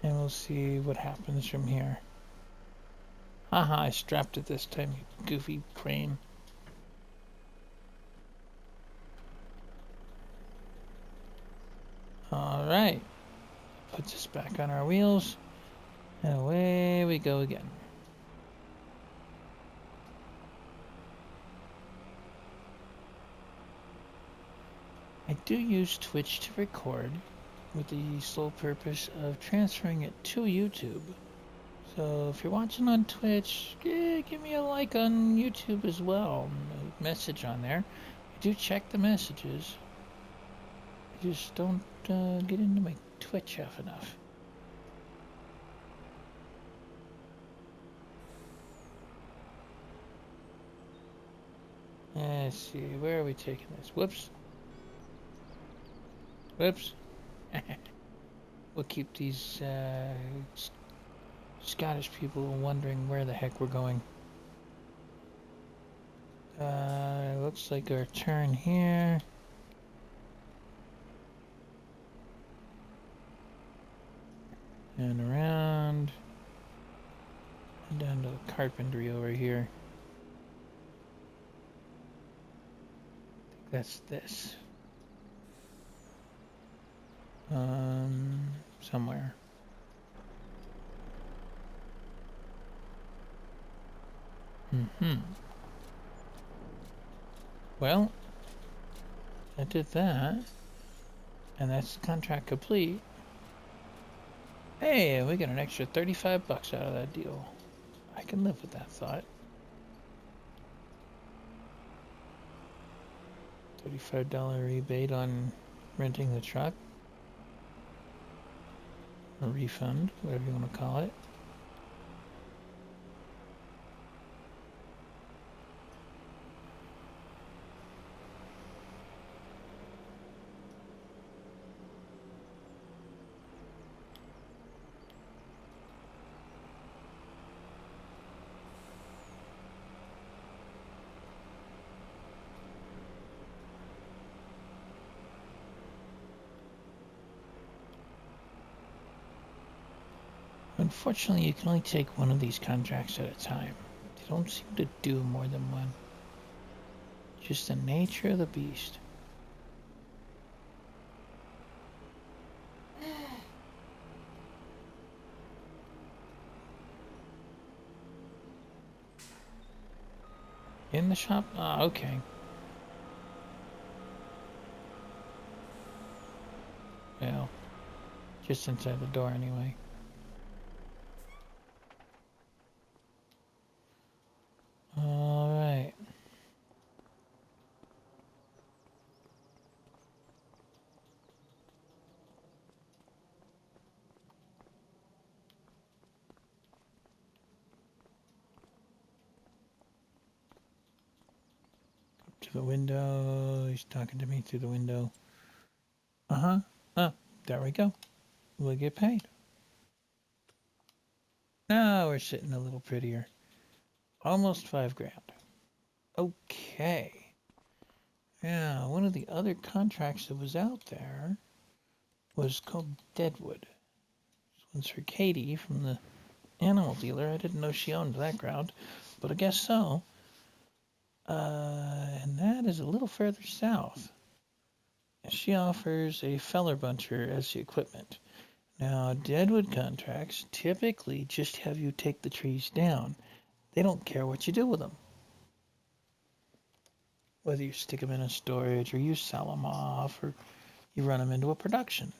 And we'll see what happens from here. Haha, I strapped it this time, you goofy crane. Alright. Puts us back on our wheels. And away we go again. I do use Twitch to record with the sole purpose of transferring it to YouTube. So if you're watching on Twitch, give me a like on YouTube as well. A message on there. I do check the messages. I just don't get into my Twitch half enough. Let's see, where are we taking this? Whoops. Whoops. We'll keep these Scottish people wondering where the heck we're going. Looks like our turn here. And around. And down to the carpentry over here. I think that's this. Somewhere. Well, I did that. And that's the contract complete. Hey, we got an extra 35 bucks out of that deal. I can live with that thought. $35 rebate on renting the truck. A refund, whatever you want to call it. Unfortunately, you can only take one of these contracts at a time. They don't seem to do more than one. Just the nature of the beast. In the shop? Ah, okay. Well, just inside the door anyway. Alright. Up to the window. He's talking to me through the window. Uh-huh. Oh, there we go. We'll get paid. Now we're sitting a little prettier. Almost 5 grand. Okay. Yeah, one of the other contracts that was out there was called Deadwood. This one's for Katie from the animal dealer. I didn't know she owned that ground, but I guess so. And that is a little further south. She offers a feller buncher as the equipment. Now, Deadwood contracts typically just have you take the trees down. They don't care what you do with them. Whether you stick them in a storage or you sell them off or you run them into a production.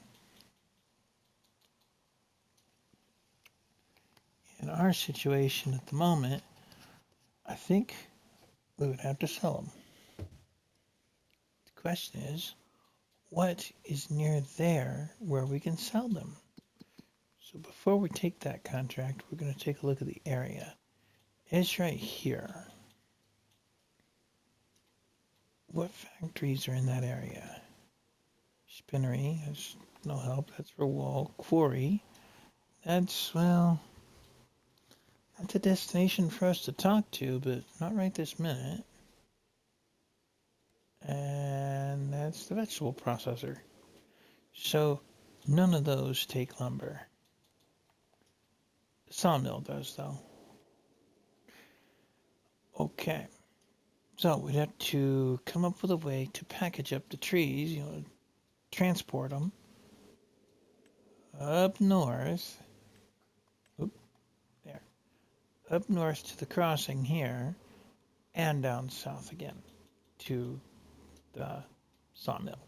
In our situation at the moment, I think we would have to sell them. The question is, what is near there where we can sell them? So before we take that contract, we're going to take a look at the area. It's right here. What factories are in that area? Spinnery, that's no help, that's for wool. Quarry, that's, well, that's a destination for us to talk to, but not right this minute. And that's the vegetable processor. So none of those take lumber. The sawmill does, though. Okay. So we'd have to come up with a way to package up the trees, transport them up north. Oop, there. Up north to the crossing here, and down south again to the sawmill.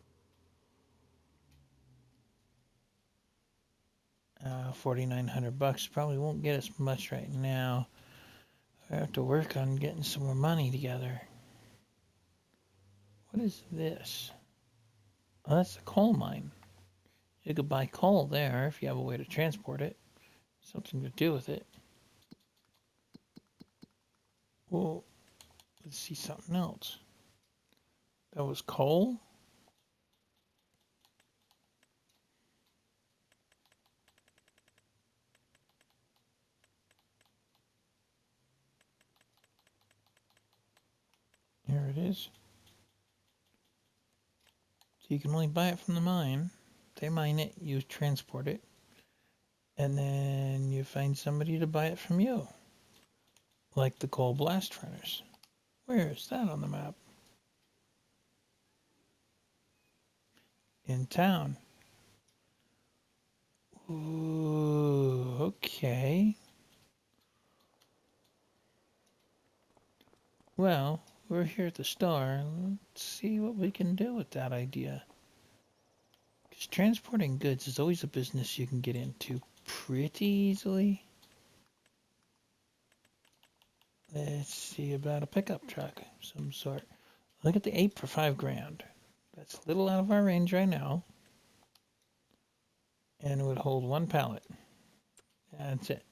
4,900 bucks probably won't get us much right now. I have to work on getting some more money together. What is this? Oh, that's a coal mine. You could buy coal there if you have a way to transport it. Something to do with it. Well, let's see something else. That was coal? Here it is. So you can only buy it from the mine. They mine it, you transport it, and then you find somebody to buy it from you. Like the coal blast furnace. Where is that on the map? In town. Ooh, okay. Well, we're here at the store. Let's see what we can do with that idea. Because transporting goods is always a business you can get into pretty easily. Let's see about a pickup truck of some sort. Look at the 8 for 5 grand. That's a little out of our range right now. And it would hold 1 pallet. That's it.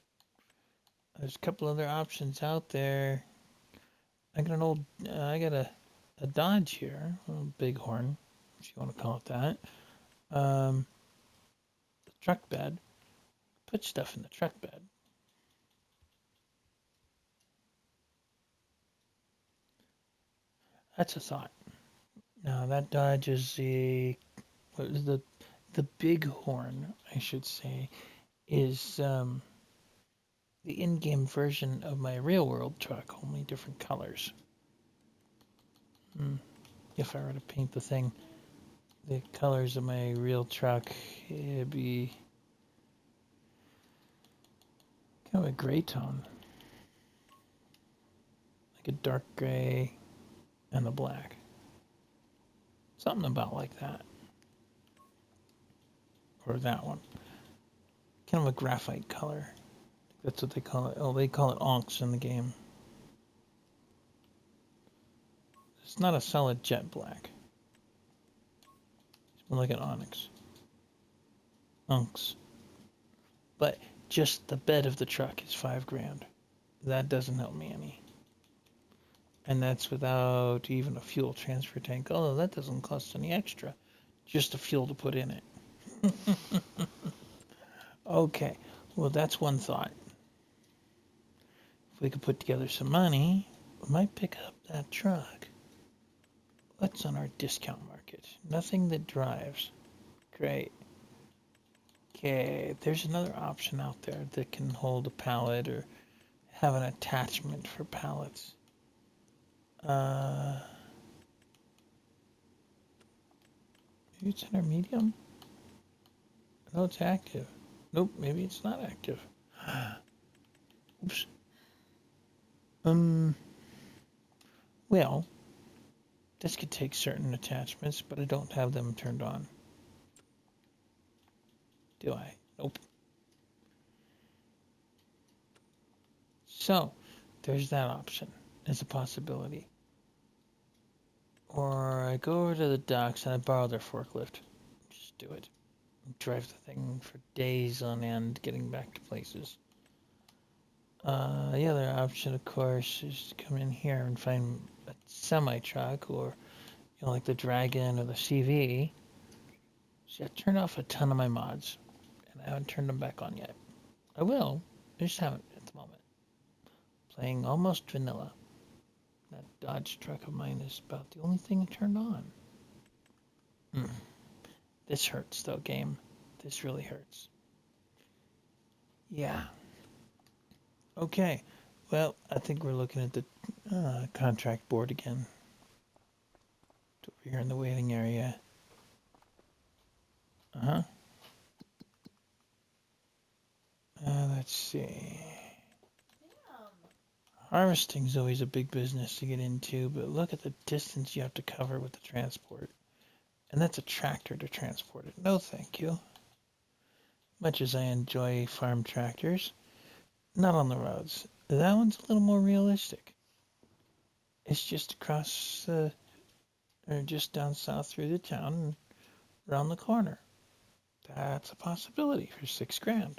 There's a couple other options out there. I got a Dodge here, a Bighorn, if you want to call it that. The truck bed. Put stuff in the truck bed. That's a thought. Now that Dodge is the Bighorn, I should say, is the in-game version of my real-world truck, only different colors. If I were to paint the colors of my real truck, it'd be kind of a gray tone, like a dark gray and a black. Something about like that. Or that one. Kind of a graphite color. That's what they call it. Oh, they call it onks in the game. It's not a solid jet black. It's more like an onyx. Onks. But just the bed of the truck is $5,000. That doesn't help me any. And that's without even a fuel transfer tank. Although that doesn't cost any extra. Just the fuel to put in it. Okay, well that's one thought. If we could put together some money, we might pick up that truck. What's on our discount market? Nothing that drives. Great. Okay, there's another option out there that can hold a pallet or have an attachment for pallets. Maybe it's in our medium? No, it's active. Nope, maybe it's not active. Oops. Well, this could take certain attachments, but I don't have them turned on. Do I? Nope. So, there's that option as a possibility. Or I go over to the docks and I borrow their forklift. Just do it. Drive the thing for days on end, getting back to places. The other option, of course, is to come in here and find a semi-truck or, like the Dragon or the CV. See, I turned off a ton of my mods, and I haven't turned them back on yet. I will, I just haven't at the moment. Playing almost vanilla. That Dodge truck of mine is about the only thing I turned on. This hurts, though, game. This really hurts. Yeah. Okay. Well, I think we're looking at the contract board again. It's over here in the waiting area. Let's see. Harvesting's always a big business to get into, but look at the distance you have to cover with the transport. And that's a tractor to transport it. No, thank you. Much as I enjoy farm tractors, not on the roads. That one's a little more realistic. It's just across, or just down south through the town and around the corner. That's a possibility for $6,000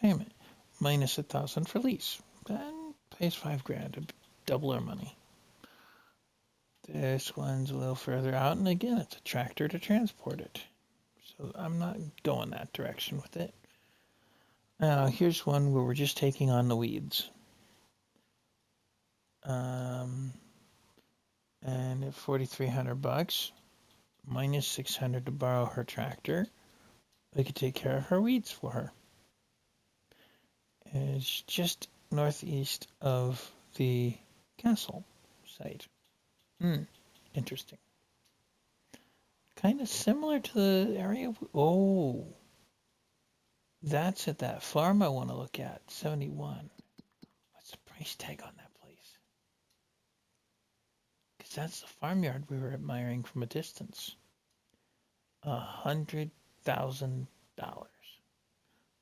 payment, minus $1,000 for lease. Then pays $5,000 to double our money. This one's a little further out, and again, it's a tractor to transport it. So I'm not going that direction with it. Now, here's one where we're just taking on the weeds. And at $4,300, minus $600 to borrow her tractor, we could take care of her weeds for her. And it's just northeast of the castle site. Interesting. Kind of similar to the area. Oh, that's at that farm I want to look at. 71. What's the price tag on that place? Because that's the farmyard we were admiring from a distance. $100,000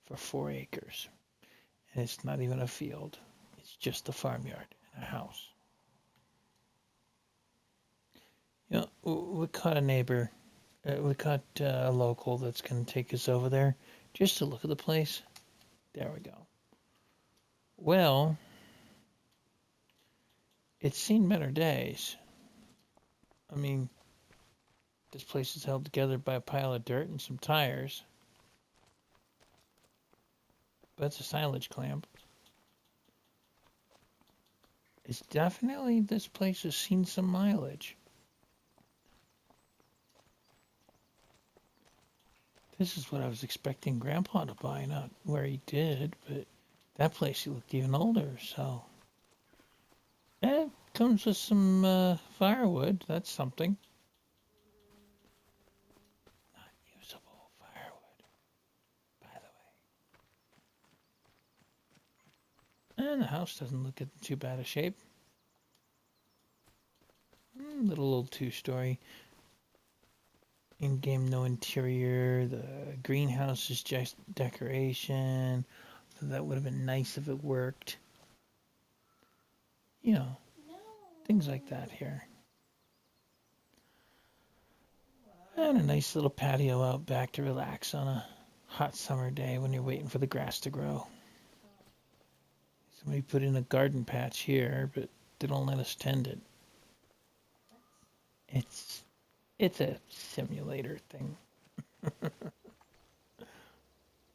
for 4 acres. And it's not even a field. It's just a farmyard and a house. We caught a neighbor. We caught a local that's going to take us over there just to look at the place. There we go. Well, it's seen better days. I mean, this place is held together by a pile of dirt and some tires. But it's a silage clamp. It's definitely, this place has seen some mileage. This is what I was expecting Grandpa to buy, not where he did, but That place looked even older, so. It comes with some firewood. That's something. Not usable firewood, by the way. And the house doesn't look in too bad a shape. Little old two-story. In-game, no interior. The greenhouse is just decoration. So that would have been nice if it worked. You know, No. things like that here. And a nice little patio out back to relax on a hot summer day when you're waiting for the grass to grow. Somebody put in a garden patch here, but they don't let us tend it. It's a simulator thing.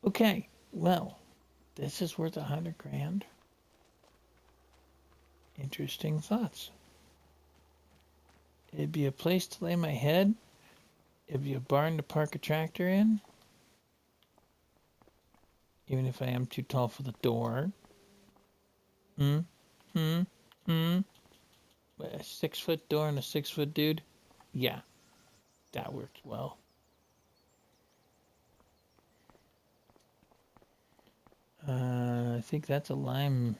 Okay, well, this is worth $100,000. Interesting thoughts. It'd be a place to lay my head. It'd be a barn to park a tractor in. Even if I am too tall for the door. A 6-foot door and a 6-foot dude? Yeah, that works well. I think that's a lime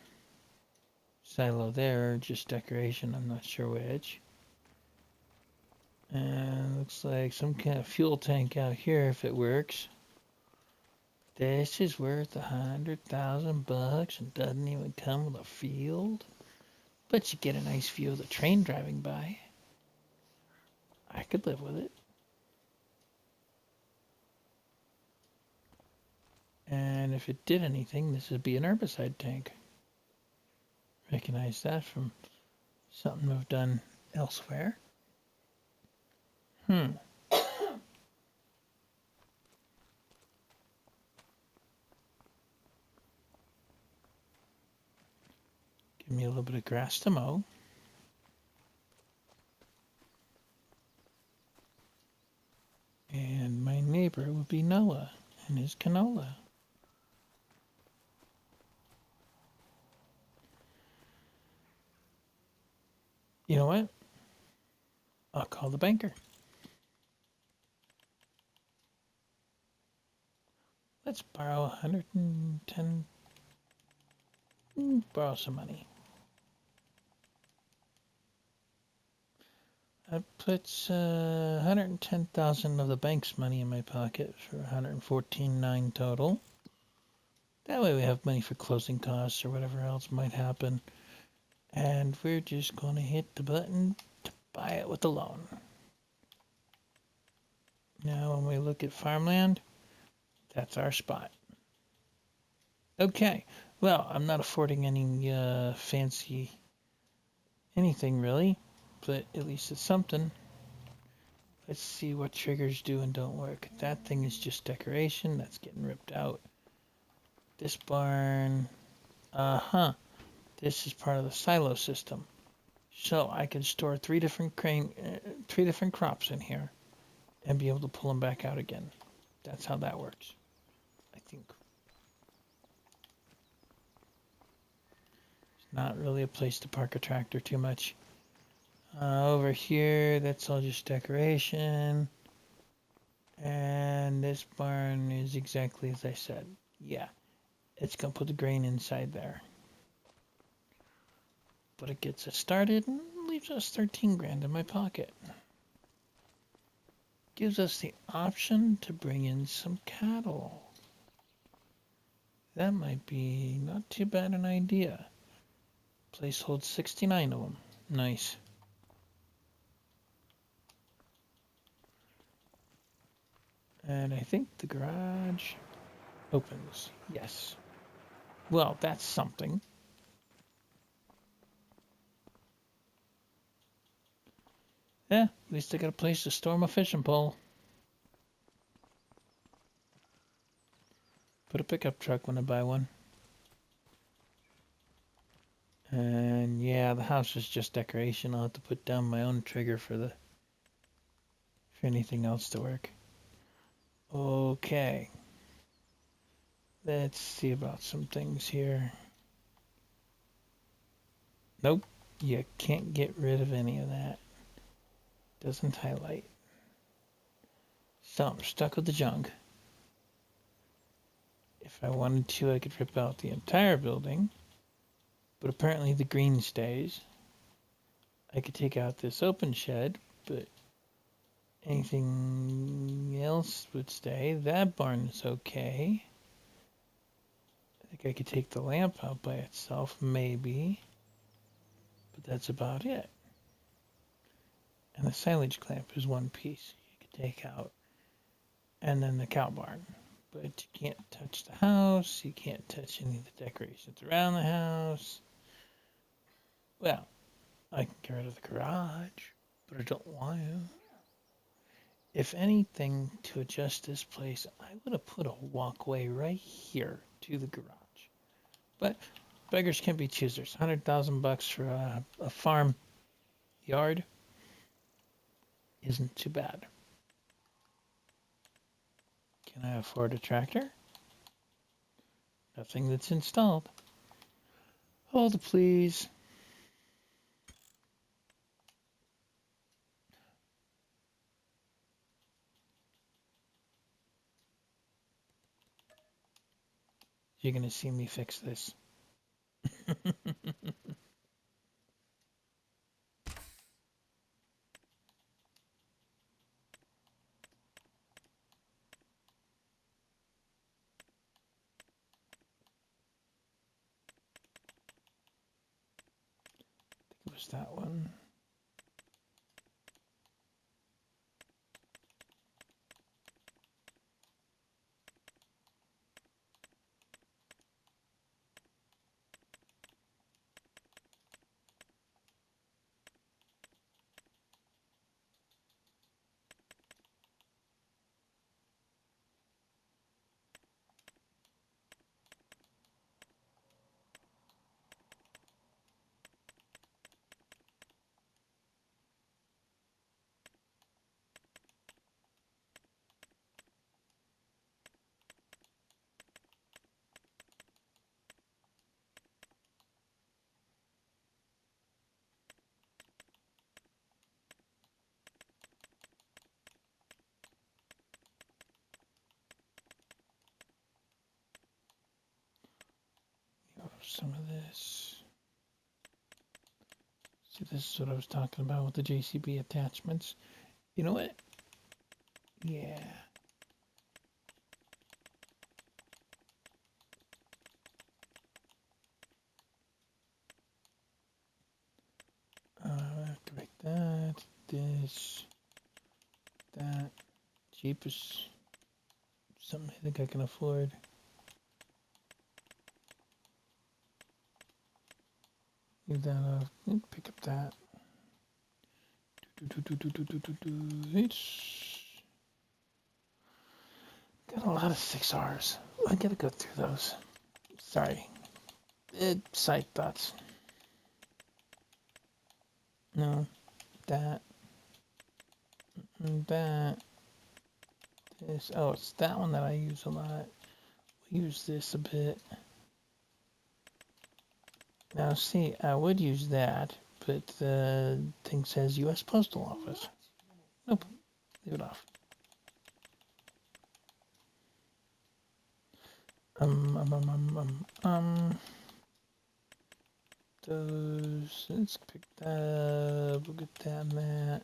silo there, just decoration, I'm not sure which. And looks like some kind of fuel tank out here if it works. This is worth $100,000 and doesn't even come with a field. But you get a nice view of the train driving by. I could live with it. And if it did anything, this would be an herbicide tank. Recognize that from something we've done elsewhere. Give me a little bit of grass to mow. And my neighbor would be Noah and his canola. You know what? I'll call the banker. Let's borrow 110. Borrow some money. That puts 110,000 of the bank's money in my pocket for 114.9 total. That way we have money for closing costs or whatever else might happen. And we're just going to hit the button to buy it with a loan. Now when we look at farmland, that's our spot. Okay, well, I'm not affording any fancy anything really, but at least it's something. Let's see what triggers do and don't work. That thing is just decoration. That's getting ripped out. This barn, this is part of the silo system. So I can store three different crops in here and be able to pull them back out again. That's how that works, I think. It's not really a place to park a tractor too much. Over here, that's all just decoration. And this barn is exactly as I said. Yeah, it's going to put the grain inside there. But it gets us started and leaves us 13 grand in my pocket. Gives us the option to bring in some cattle. That might be not too bad an idea. Place holds 69 of them. Nice. And I think the garage opens. Yes. Well, that's something. Yeah, at least I got a place to store my fishing pole. Put a pickup truck when I buy one. And yeah, the house is just decoration. I'll have to put down my own trigger for anything else to work. Okay. Let's see about some things here. Nope, you can't get rid of any of that. Doesn't highlight. So I'm stuck with the junk. If I wanted to, I could rip out the entire building, but apparently the green stays. I could take out this open shed, but anything else would stay. That barn is okay. I think I could take the lamp out by itself, maybe. But that's about it. And the silage clamp is one piece you could take out. And then the cow barn. But you can't touch the house. You can't touch any of the decorations around the house. Well, I can get rid of the garage, but I don't want to. If anything, to adjust this place, I would have put a walkway right here to the garage. But beggars can't be choosers. $100,000 for a farm yard isn't too bad. Can I afford a tractor? Nothing that's installed. Hold please. You're gonna see me fix this. It was that one. Some of this. See, this is what I was talking about with the JCB attachments. You know what? Yeah. Activate that. This. That. Cheapest. Something I think I can afford. Leave that off. Pick up that. It's got a lot of 6Rs. I gotta go through those. Sorry. Side thoughts. No. That. That. This. Oh, it's that one that I use a lot. We use this a bit. Now, see, I would use that, but the thing says U.S. Postal Office. Nope. Leave it off. Those. Let's pick that up. We'll get that and that.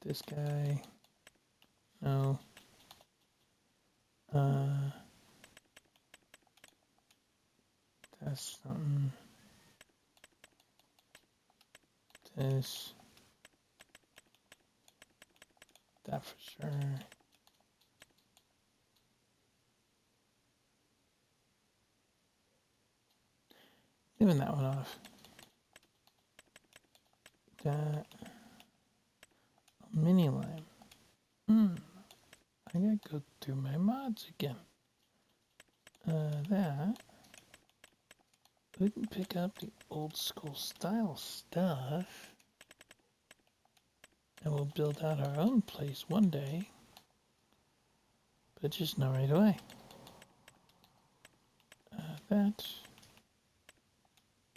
This guy. No. That's something. This. That for sure. Leaving that one off. That. Mini lime. I gotta go through my mods again. That. We can pick up the old school style stuff. And we'll build out our own place one day. But just not right away. that.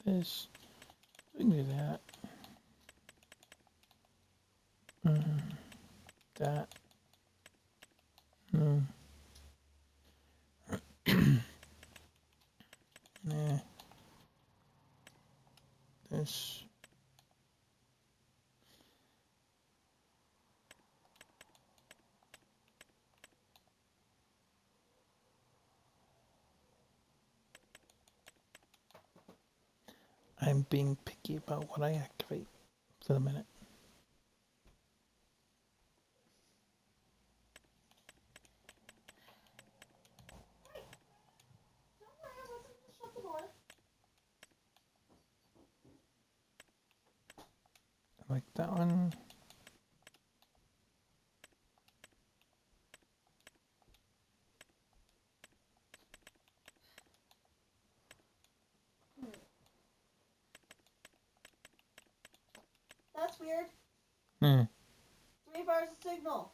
This. We can do that. That. Nah. This. I'm being picky about what I activate for the minute. Don't worry, I wasn't gonna shut the door. I like that one. That's weird. 3 bars of signal.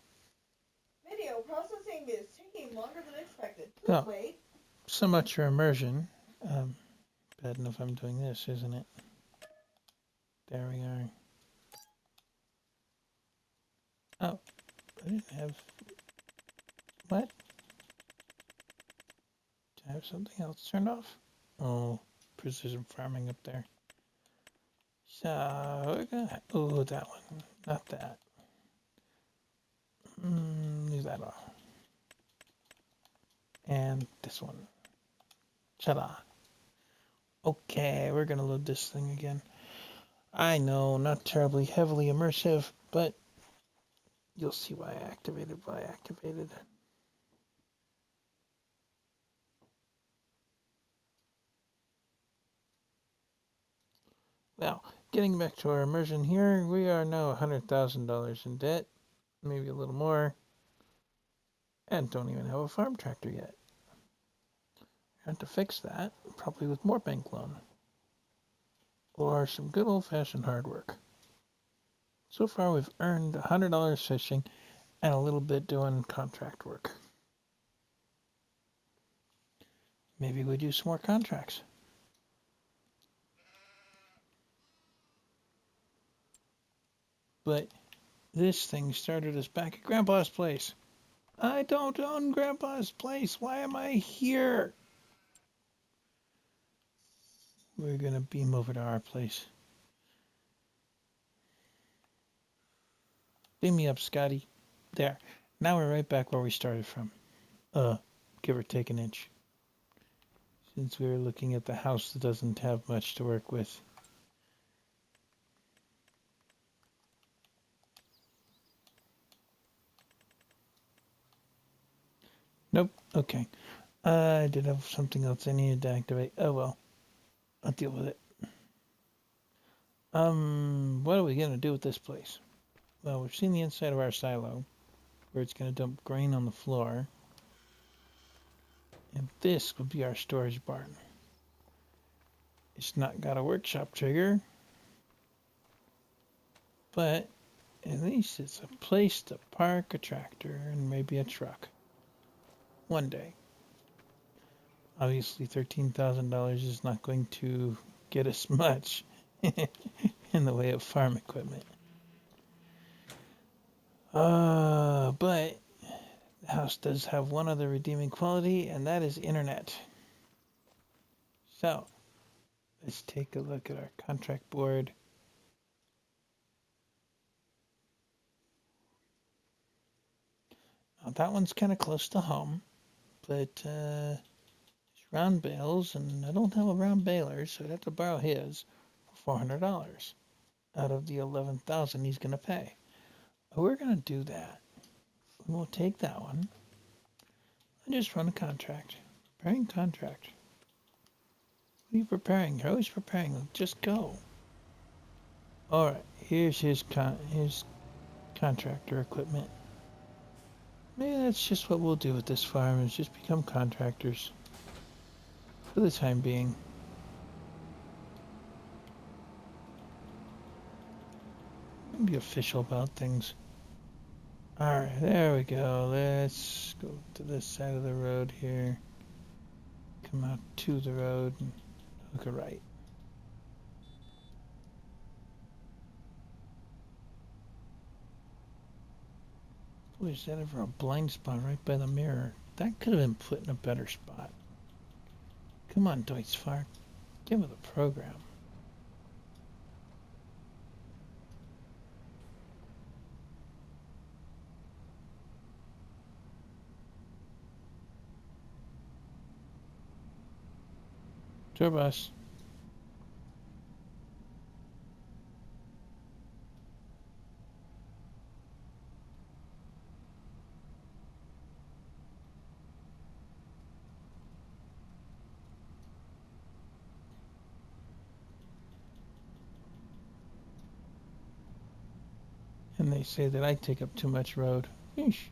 Video processing is taking longer than expected. Please Oh. wait. So much for immersion. Bad enough I'm doing this, isn't it? There we are. Oh, I didn't have... What? Did I have something else turned off? Oh, precision farming up there. So, we're gonna... Oh, that one. Not that. Leave that off. And this one. Ta-da. Okay, we're gonna load this thing again. I know, not terribly heavily immersive, but you'll see why I activated what I activated. Now, getting back to our immersion here, we are now $100,000 in debt, maybe a little more, and don't even have a farm tractor yet. I have to fix that, probably with more bank loan, or some good old-fashioned hard work. So far, we've earned $100 fishing and a little bit doing contract work. Maybe we do some more contracts. But this thing started us back at Grandpa's place. I don't own Grandpa's place. Why am I here? We're going to beam over to our place. Beam me up, Scotty. There. Now we're right back where we started from. Give or take an inch. Since we were looking at the house that doesn't have much to work with. Nope. Okay. I did have something else I needed to activate. Oh well. I'll deal with it. What are we gonna do with this place? Well, we've seen the inside of our silo, where it's gonna dump grain on the floor. And this will be our storage barn. It's not got a workshop trigger, but at least it's a place to park a tractor and maybe a truck. One day. Obviously, $13,000 is not going to get us much in the way of farm equipment. But the house does have one other redeeming quality, and that is internet. So, let's take a look at our contract board. Now, that one's kind of close to home, but it's round bales, and I don't have a round baler, so I'd have to borrow his for $400 out of the $11,000 he's going to pay. But we're going to do that. We'll take that one and just run a contract. Preparing contract. What are you preparing? You're always preparing. Just go. Alright, here's his contractor equipment. Maybe that's just what we'll do with this farm, is just become contractors. For the time being. Be official about things. Alright, there we go. Let's go to this side of the road here. come out to the road and hook a right. Boy, is that ever a blind spot right by the mirror? That could have been put in a better spot. Come on, Deutschfahrt. Get with the program. Tour bus. And they say that I take up too much road. Eesh.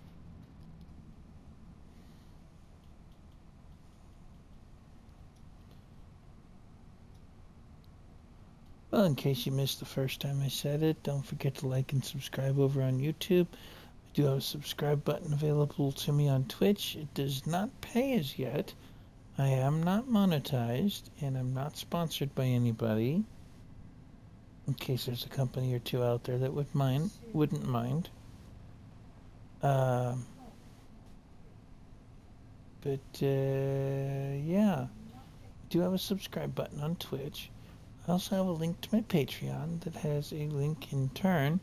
Well, in case you missed the first time I said it, don't forget to like and subscribe over on YouTube. I do have a subscribe button available to me on Twitch. It does not pay as yet. I am not monetized, and I'm not sponsored by anybody. In case there's a company or two out there that wouldn't mind. But yeah, I do have a subscribe button on Twitch. I also have a link to my Patreon that has a link in turn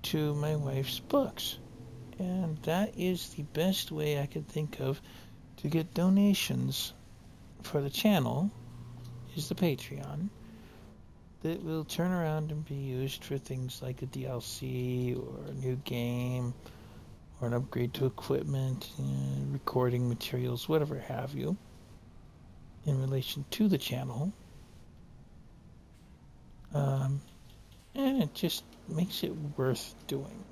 to my wife's books. And that is the best way I could think of to get donations for the channel, is the Patreon, that will turn around and be used for things like a DLC or a new game or an upgrade to equipment, recording materials, whatever have you, in relation to the channel. And it just makes it worth doing.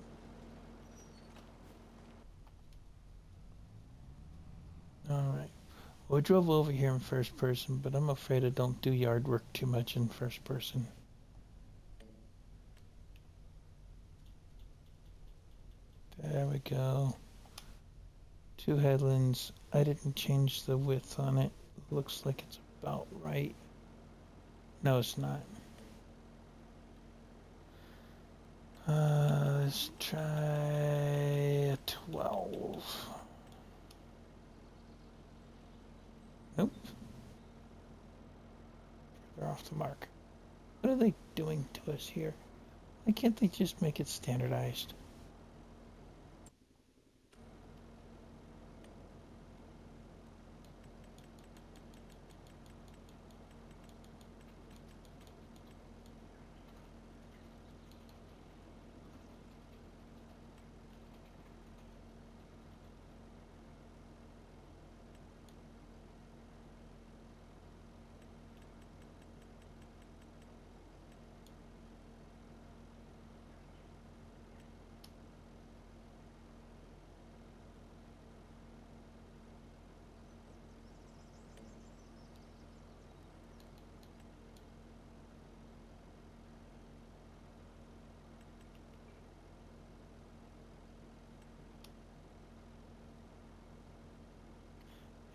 Alright. Well, we drove over here in first person, but I'm afraid I don't do yard work too much in first person. There we go. 2 headlands. I didn't change the width on it. Looks like it's about right. No, it's not. Let's try a 12. Nope. They're off the mark. What are they doing to us here? Why can't they just make it standardized?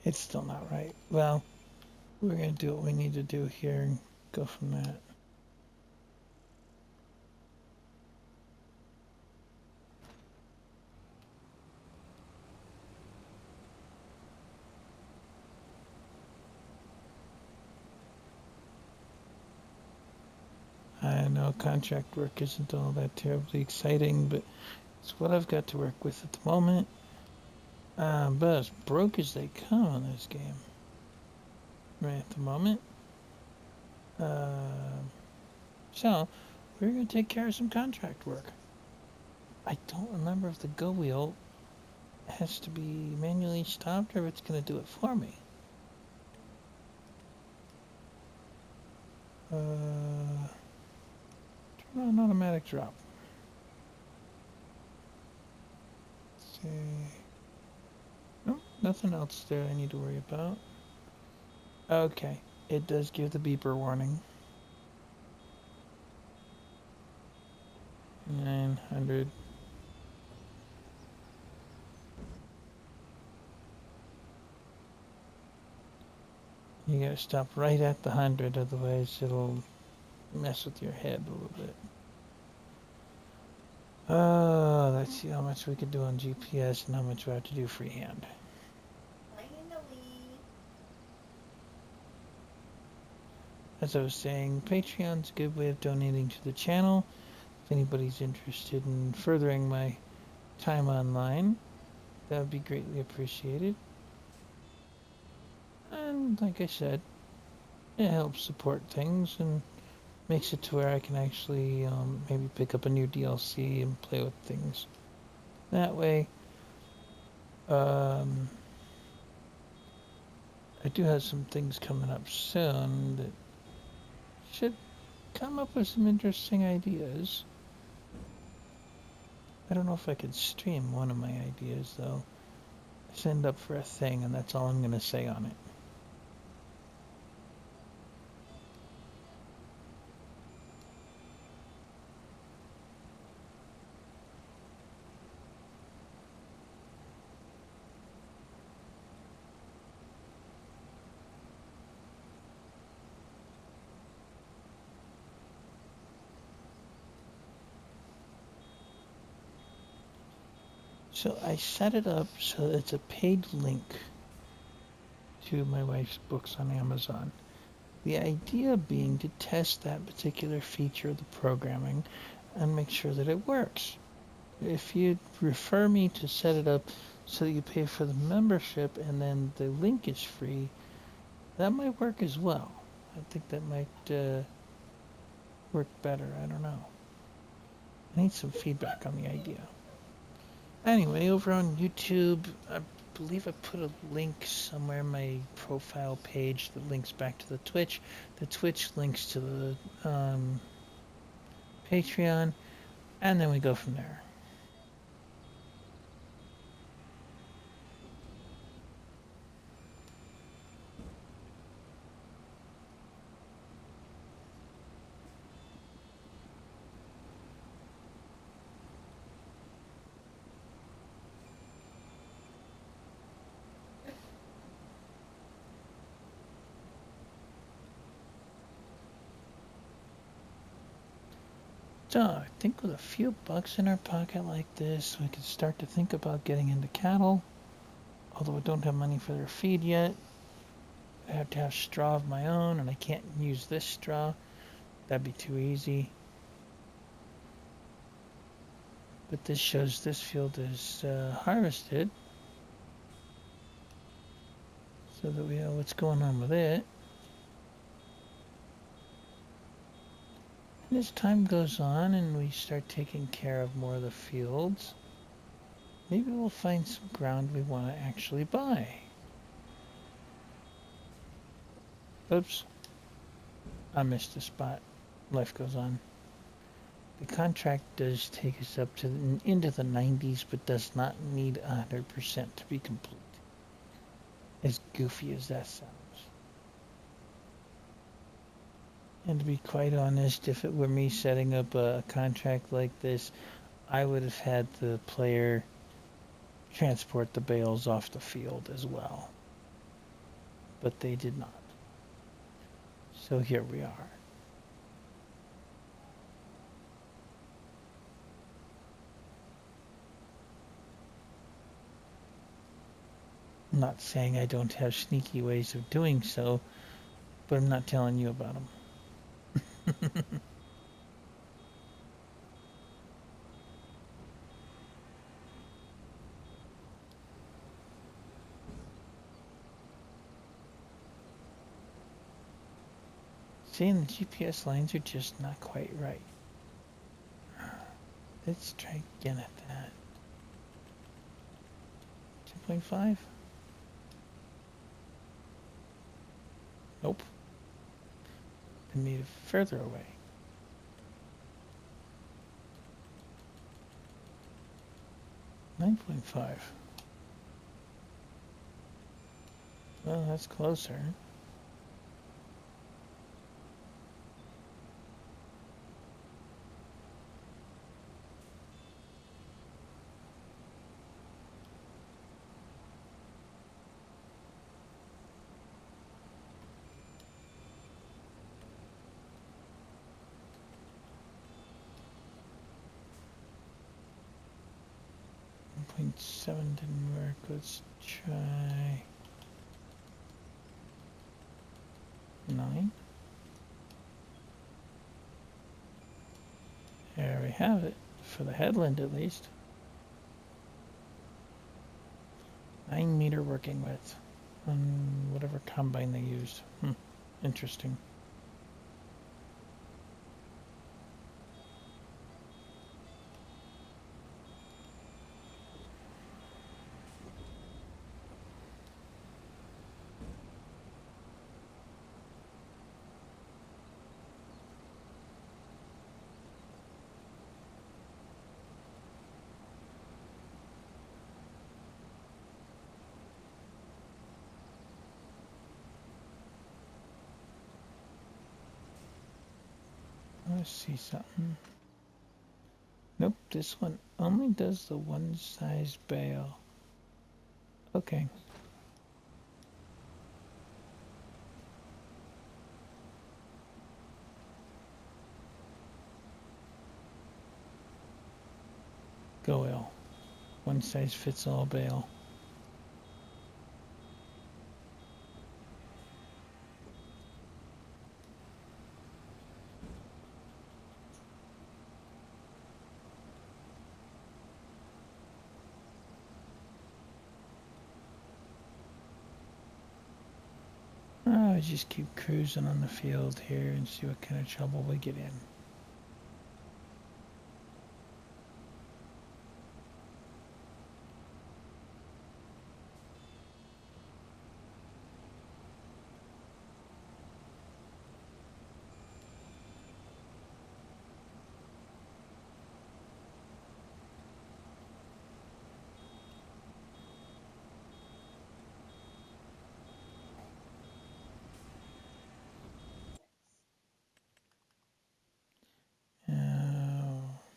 It's still not right. Well, we're going to do what we need to do here and go from that. I know contract work isn't all that terribly exciting, but it's what I've got to work with at the moment. But as broke as they come in this game, right at the moment. So, we're going to take care of some contract work. I don't remember if the go wheel has to be manually stopped or if it's going to do it for me. Turn on automatic drop. Let's see. Nope, nothing else there I need to worry about. Okay, it does give the beeper warning. 900. You gotta stop right at the 100, otherwise it'll mess with your head a little bit. Let's see how much we could do on GPS and how much we have to do freehand. Finally. As I was saying, Patreon's a good way of donating to the channel. If anybody's interested in furthering my time online, that would be greatly appreciated. And like I said, it helps support things and makes it to where I can actually maybe pick up a new DLC and play with things. That way, I do have some things coming up soon that should come up with some interesting ideas. I don't know if I could stream one of my ideas though. I signed up for a thing and that's all I'm going to say on it. So I set it up so it's a paid link to my wife's books on Amazon. The idea being to test that particular feature of the programming and make sure that it works. If you refer me to set it up so that you pay for the membership and then the link is free, that might work as well. I think that might work better. I don't know. I need some feedback on the idea. Anyway, over on YouTube, I believe I put a link somewhere in my profile page that links back to the Twitch. The Twitch links to the Patreon, and then we go from there. So I think with a few bucks in our pocket like this, we could start to think about getting into cattle. Although I don't have money for their feed yet. I have to have straw of my own, and I can't use this straw. That'd be too easy. But this shows this field is harvested, so that we know what's going on with it. And as time goes on and we start taking care of more of the fields, maybe we'll find some ground we want to actually buy. Oops. I missed a spot. Life goes on. The contract does take us up to into the 90s, but does not need 100% to be complete. As goofy as that sounds. And to be quite honest, if it were me setting up a contract like this, I would have had the player transport the bales off the field as well. But they did not. So here we are. I'm not saying I don't have sneaky ways of doing so, but I'm not telling you about them. Saying the GPS lines are just not quite right. Let's try again at that. 2.5? Nope. I made it further away. $9.5. Well, that's closer. 1.7 didn't work. Let's try 9. There we have it, for the headland at least. 9-meter working width on whatever combine they used. Interesting. Let's see something. Nope, this one only does the one size bale. Okay. Go L. One size fits all bale. I just keep cruising on the field here and see what kind of trouble we get in.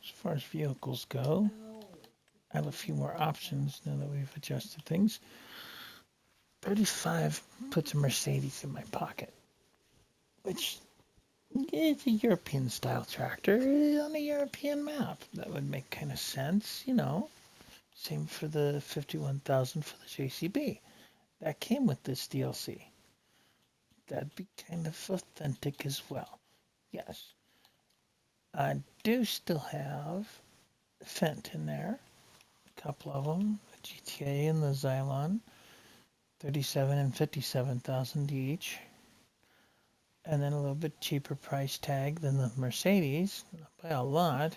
As far as vehicles go, I have a few more options now that we've adjusted things. 35 puts a Mercedes in my pocket, which is a European style tractor on a European map. That would make kind of sense, you know. Same for the 51,000 for the JCB. That came with this DLC. That'd be kind of authentic as well. Yes. I do still have Fent in there. A couple of them. The GTA and the Xylon. 37 and 57,000 each. And then a little bit cheaper price tag than the Mercedes, by a lot,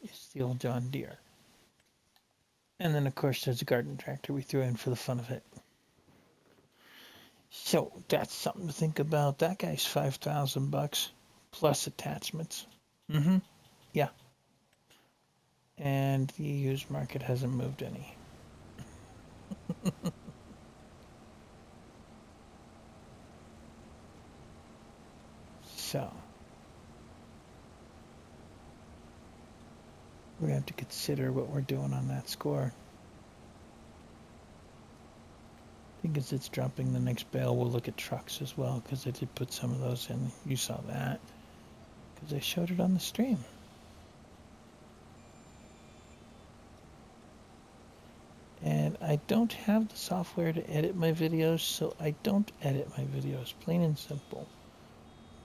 is the old John Deere. And then of course there's a garden tractor we threw in for the fun of it. So that's something to think about. That guy's $5,000 plus attachments. Yeah. And the used market hasn't moved any. So we have to consider what we're doing on that score. I think as it's dropping the next bale, we'll look at trucks as well, because I did put some of those in. You saw that, because I showed it on the stream. And I don't have the software to edit my videos, so I don't edit my videos, plain and simple.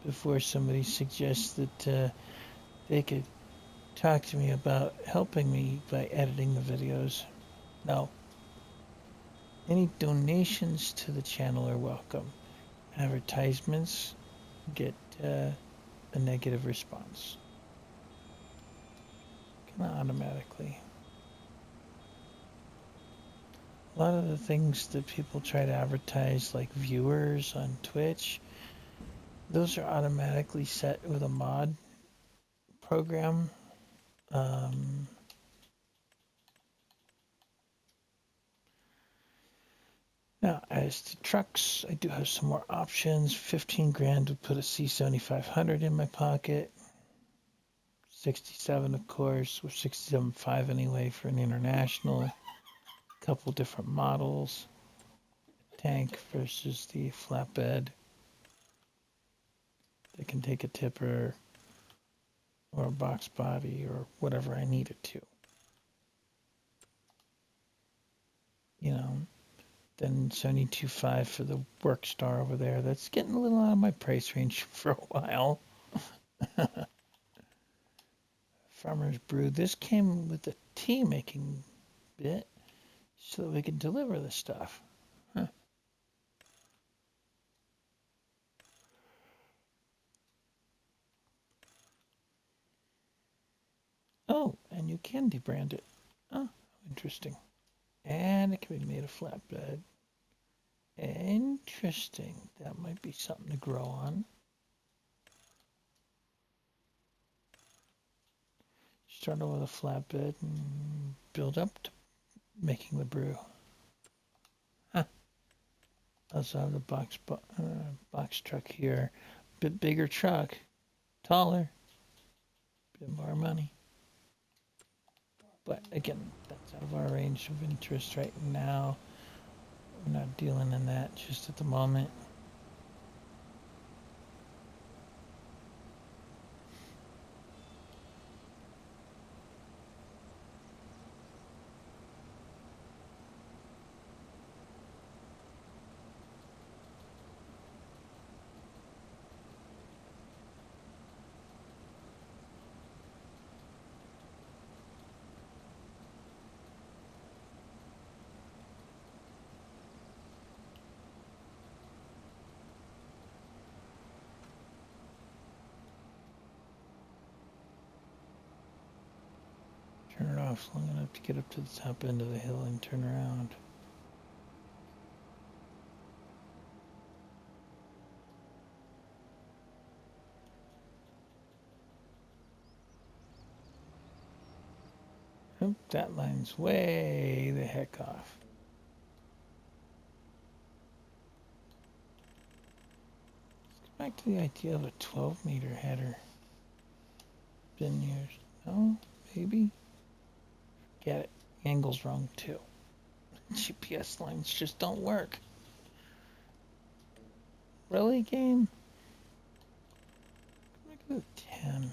Before somebody suggests that they could talk to me about helping me by editing the videos. No. Any donations to the channel are welcome. Advertisements get a negative response. Kind of automatically. A lot of the things that people try to advertise, like viewers on Twitch, those are automatically set with a mod program. Now, as to trucks, I do have some more options. 15 grand would put a C7500 in my pocket. 67, of course, or 67.5 anyway for an international. A couple different models. Tank versus the flatbed. They can take a tipper or a box body or whatever I need it to. Then 72.5 for the Workstar over there. That's getting a little out of my price range for a while. Farmer's Brew. This came with a tea making bit so that we can deliver the stuff. Huh. Oh, and you can debrand it. Oh, interesting. And it can be made a flatbed. Interesting. That might be something to grow on. Start out with a flatbed and build up to making the brew. Huh. Also have the box truck here. Bit bigger truck, taller, bit more money. But again, that's out of our range of interest right now. We're not dealing in that just at the moment. Turn it off long enough to get up to the top end of the hill and turn around. Oh, that line's way the heck off. Let's go back to the idea of a 12-meter header. Been used. No, maybe. Get it. The angle's wrong too. GPS lines just don't work. Really, game? Look at the 10.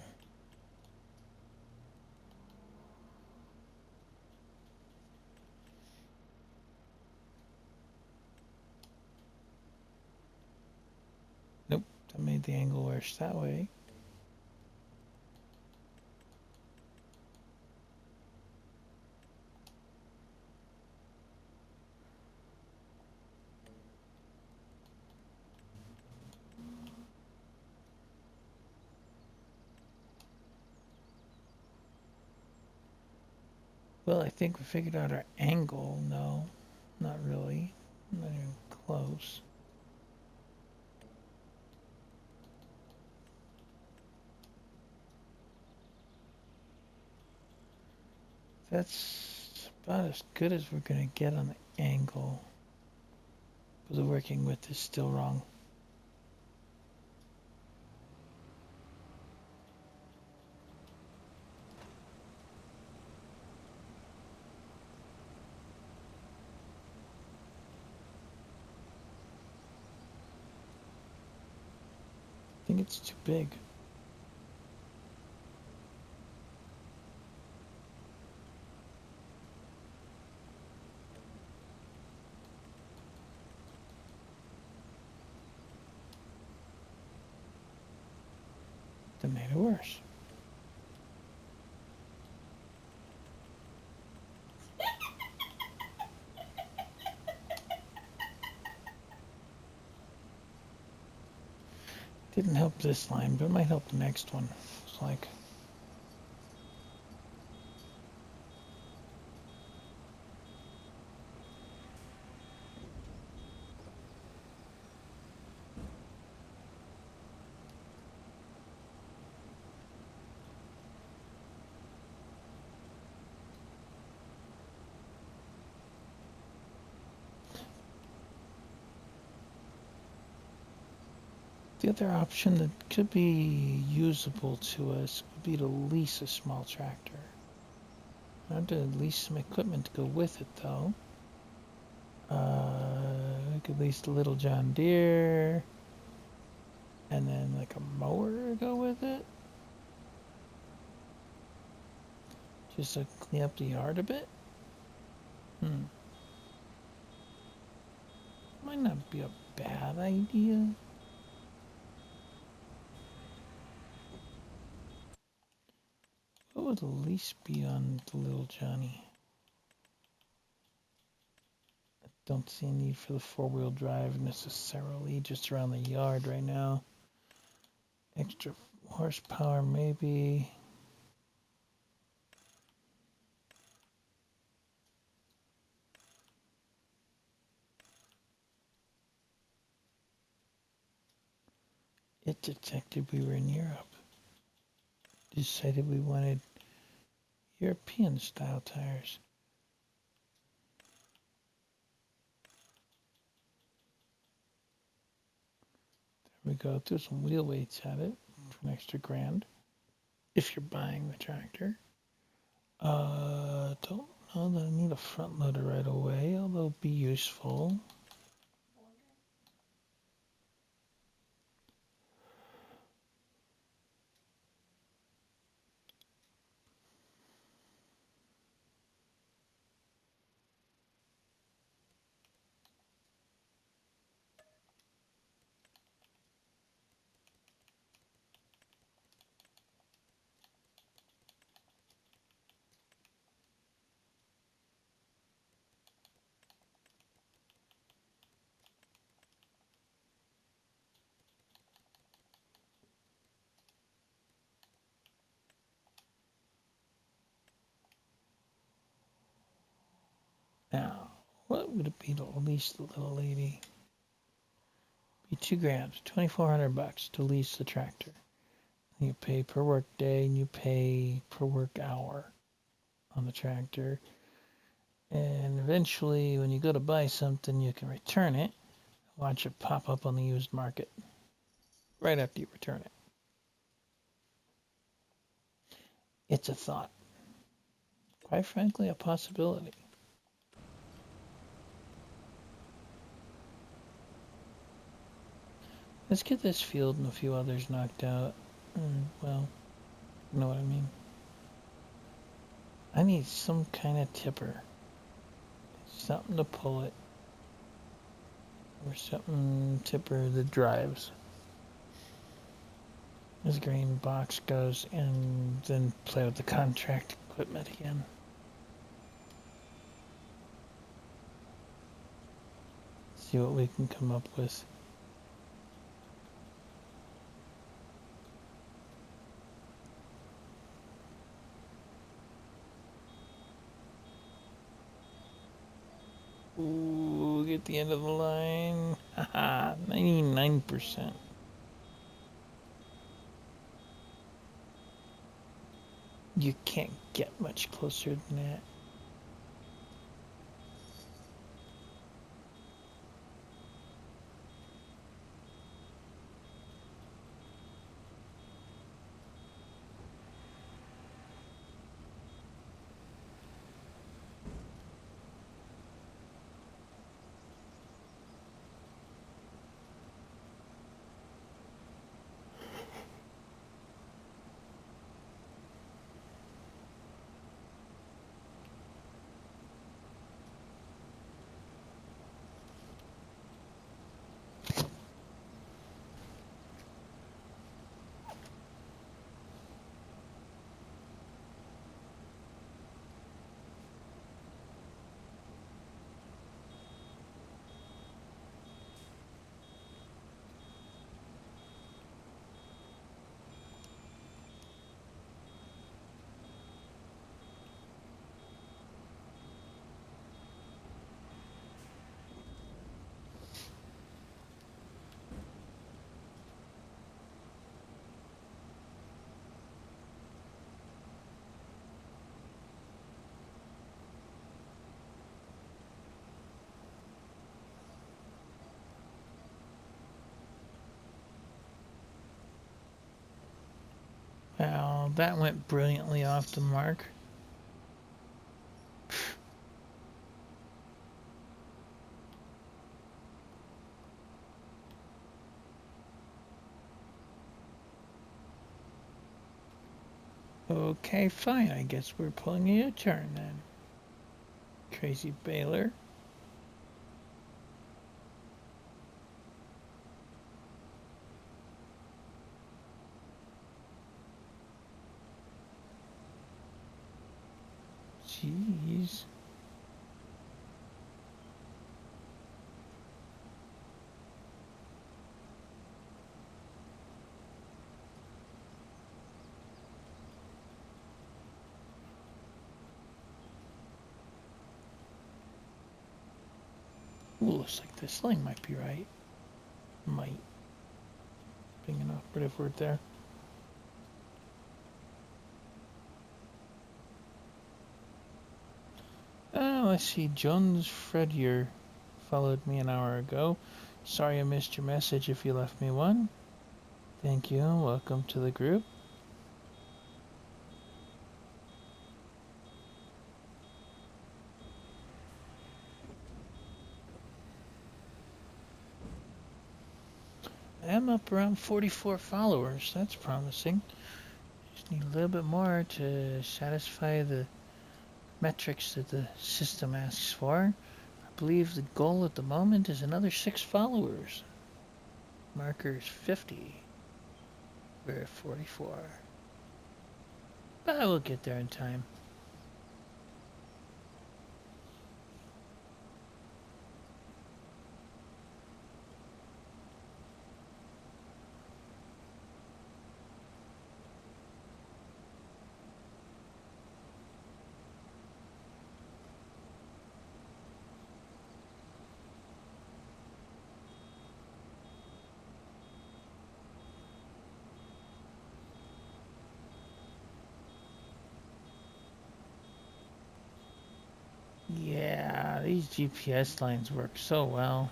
Nope, that made the angle worse that way. Well, I think we figured out our angle. No, not really. Not even close. That's about as good as we're going to get on the angle. But the working width is still wrong. I think it's too big. That made it worse. Didn't help this line, but it might help the next one. It's like, the other option that could be usable to us would be to lease a small tractor. I have to lease some equipment to go with it, though. I could lease the little John Deere, and then like a mower to go with it. Just to clean up the yard a bit. might not be a bad idea. What would the lease be on the little Johnny? I don't see a need for the four-wheel drive necessarily, just around the yard right now. Extra horsepower maybe. It detected we were in Europe. Decided we wanted European style tires. There we go. Threw some wheel weights at it for an extra grand. If you're buying the tractor. Don't know that I need a front loader right away, although it'll be useful. Now, what would it be to lease the little lady? Be 2 grand, $2,400 to lease the tractor. You pay per work day and you pay per work hour on the tractor. And eventually, when you go to buy something, you can return it. Watch it pop up on the used market right after you return it. It's a thought. Quite frankly, a possibility. Let's get this field and a few others knocked out. Well, you know what I mean. I need some kind of tipper. Something to pull it. Or something tipper that drives. This green box goes and then play with the contract equipment again. See what we can come up with. Ooh, get the end of the line. Haha, 99%. You can't get much closer than that. Well, that went brilliantly off the mark. Okay, fine. I guess we're pulling a U-turn then. Crazy Baylor. Ooh, looks like this line might be right. Might. Being an operative word there. Let's see. Jones Fredier followed me an hour ago. Sorry I missed your message if you left me one. Thank you and welcome to the group. I am up around 44 followers. That's promising. Just need a little bit more to satisfy the metrics that the system asks for. I believe the goal at the moment is another 6 followers. Marker is 50. We're at 44. But I will get there in time. Yeah, these GPS lines work so well.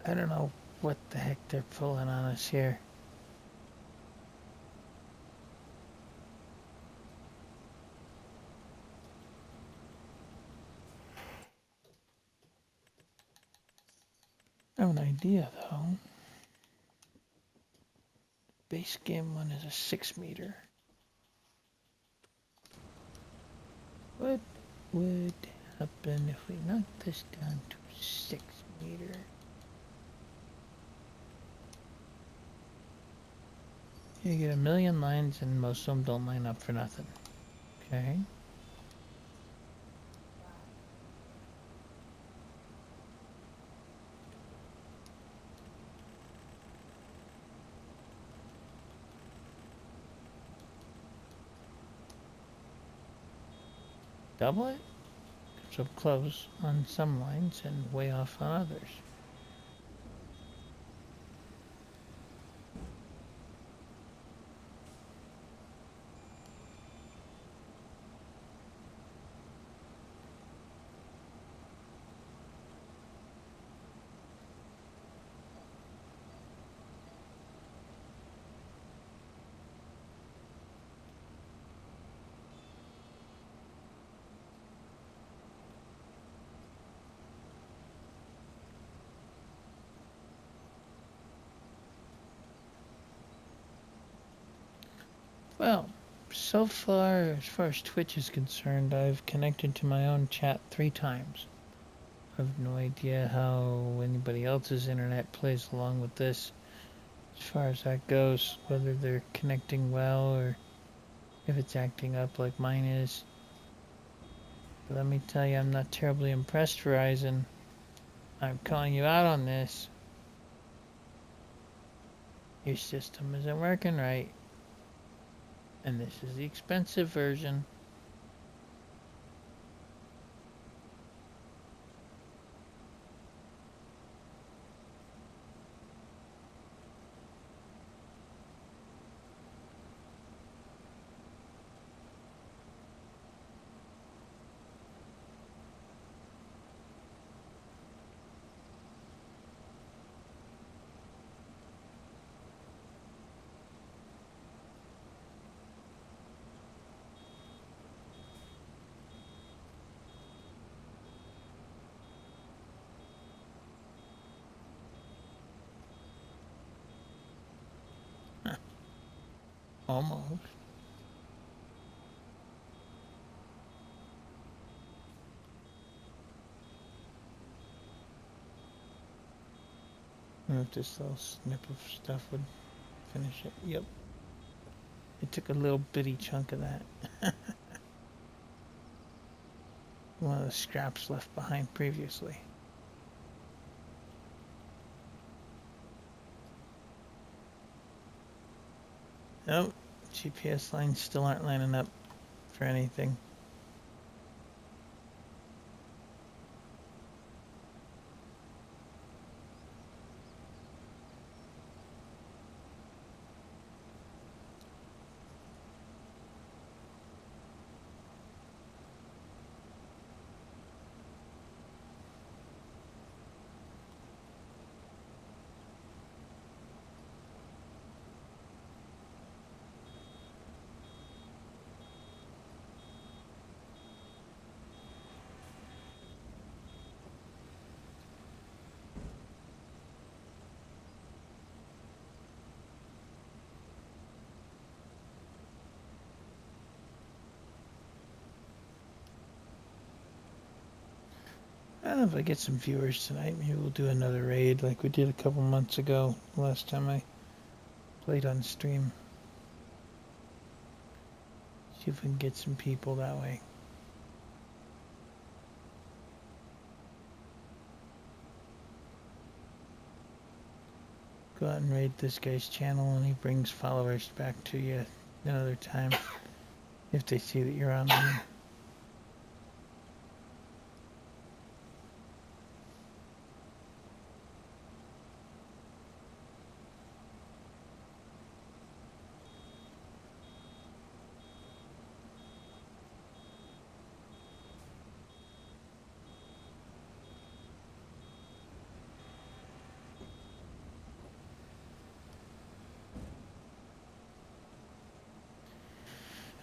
I don't know what the heck they're pulling on us here. I have an idea though. Base game one is a 6 meter. What would happen if we knock this down to 6 meter? You get a million lines and most of them don't line up for nothing. Okay. Double it? So close on some lines and way off on others. Well, so far, as far as Twitch is concerned, I've connected to my own chat 3 times. I have no idea how anybody else's internet plays along with this. As far as that goes, whether they're connecting well or if it's acting up like mine is. But let me tell you, I'm not terribly impressed, Verizon. I'm calling you out on this. Your system isn't working right. And this is the expensive version. Almost. I wonder if this little snip of stuff would finish it. Yep. It took a little bitty chunk of that. One of the scraps left behind previously. Nope. GPS lines still aren't lining up for anything. Well, if I get some viewers tonight, maybe we'll do another raid like we did a couple months ago, last time I played on stream. See if we can get some people that way. Go out and raid this guy's channel and he brings followers back to you another time if they see that you're online.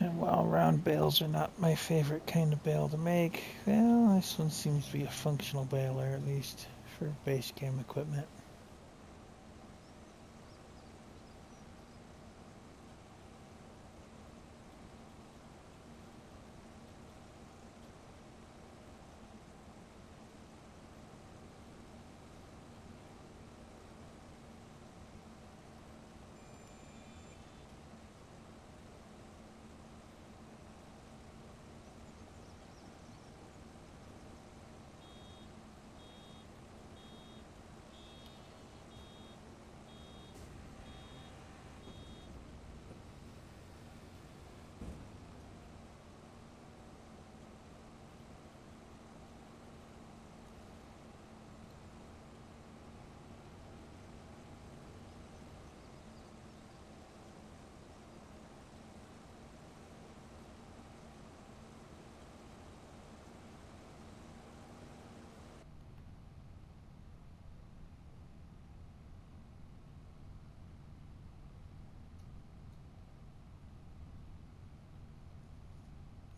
And while round bales are not my favorite kind of bale to make, well, this one seems to be a functional baler, at least for base game equipment.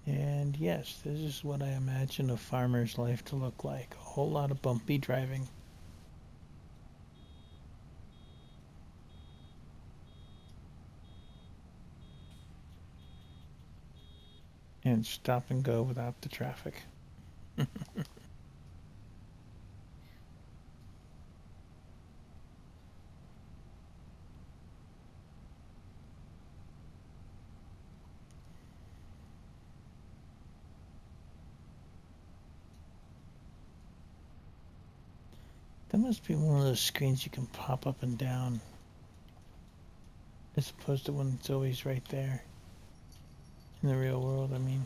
And yes, this is what I imagine a farmer's life to look like. A whole lot of bumpy driving. And stop and go without the traffic. That must be one of those screens you can pop up and down, as opposed to one that's always right there. In the real world, I mean.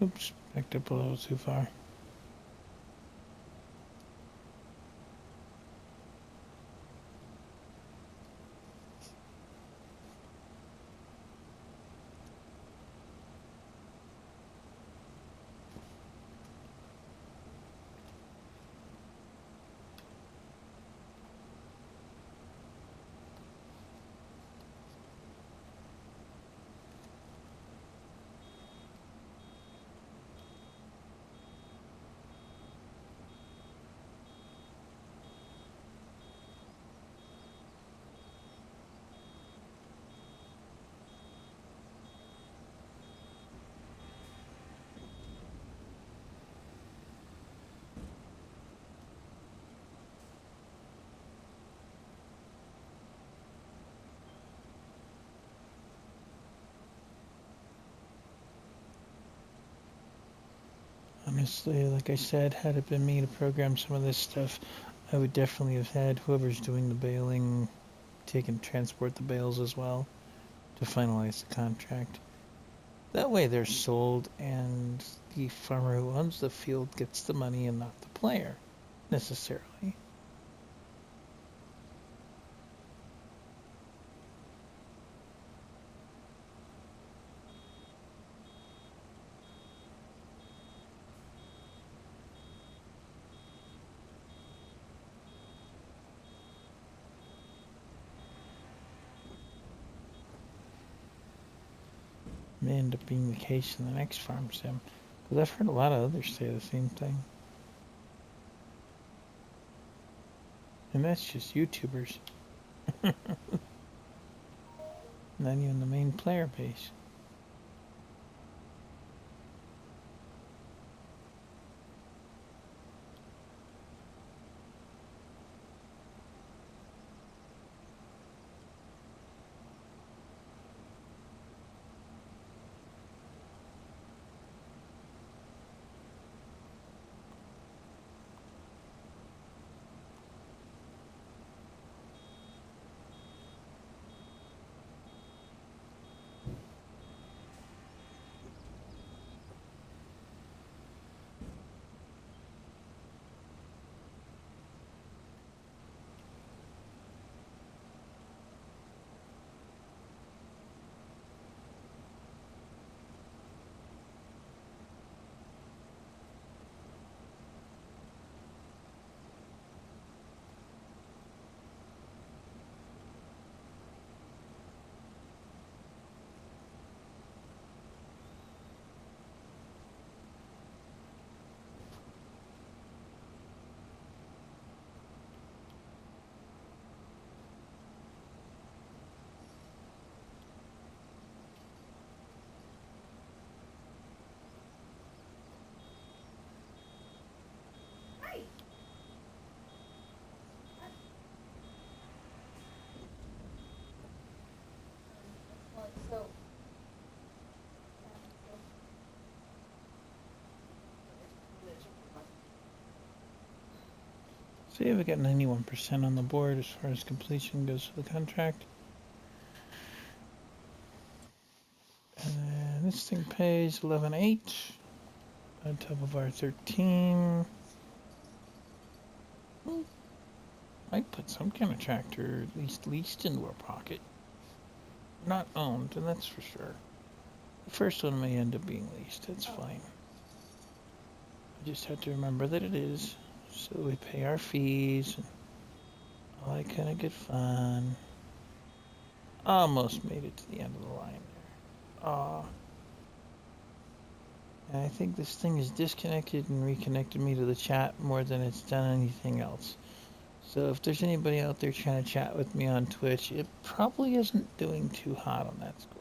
Oops, backed up a little too far. Honestly, like I said, had it been me to program some of this stuff, I would definitely have had whoever's doing the baling take and transport the bales as well to finalize the contract. That way they're sold and the farmer who owns the field gets the money and not the player, necessarily. May end up being the case in the next farm sim. Because I've heard a lot of others say the same thing. And that's just YouTubers. Not even the main player base. Hi. So. See, we got 91% on the board as far as completion goes for the contract. And then this thing pays 11.8 on top of our 13. Well, might put some kind of tractor at least leased into our pocket. Not owned, and that's for sure. The first one may end up being leased, that's fine. I just have to remember that it is, so we pay our fees and all that kind of good fun. Almost made it to the end of the line there. Aw. And I think this thing is disconnected and reconnected me to the chat more than it's done anything else. So if there's anybody out there trying to chat with me on Twitch, it probably isn't doing too hot on that score.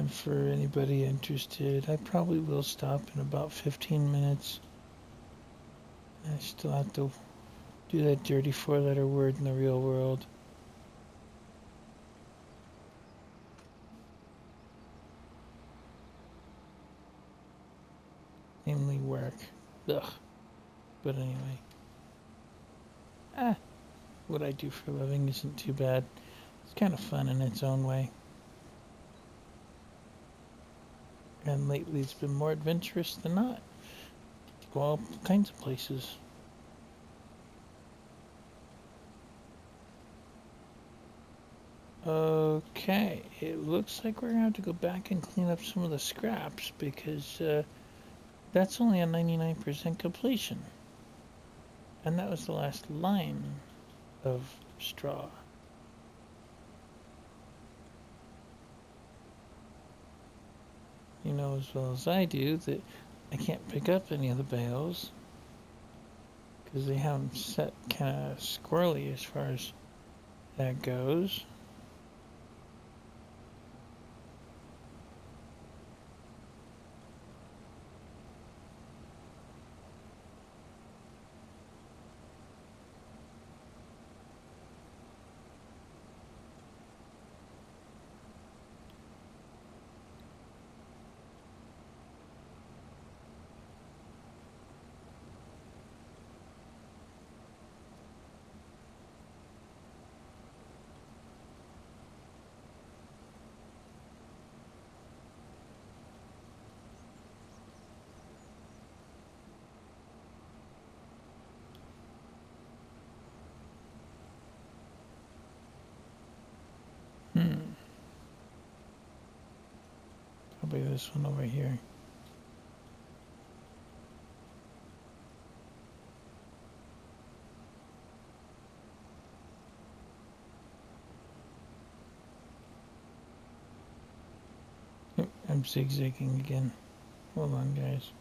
for anybody interested. I probably will stop in about 15 minutes. I still have to do that dirty 4-letter word in the real world. Namely work. Ugh. But anyway. What I do for a living isn't too bad. It's kind of fun in its own way. And lately it's been more adventurous than not. Go all kinds of places. Okay, it looks like we're going to have to go back and clean up some of the scraps because that's only a 99% completion. And that was the last line of straw. You know as well as I do that I can't pick up any of the bales because they have them set kind of squirrely as far as that goes. Probably this one over here. Yep, I'm zigzagging again. Hold on, guys.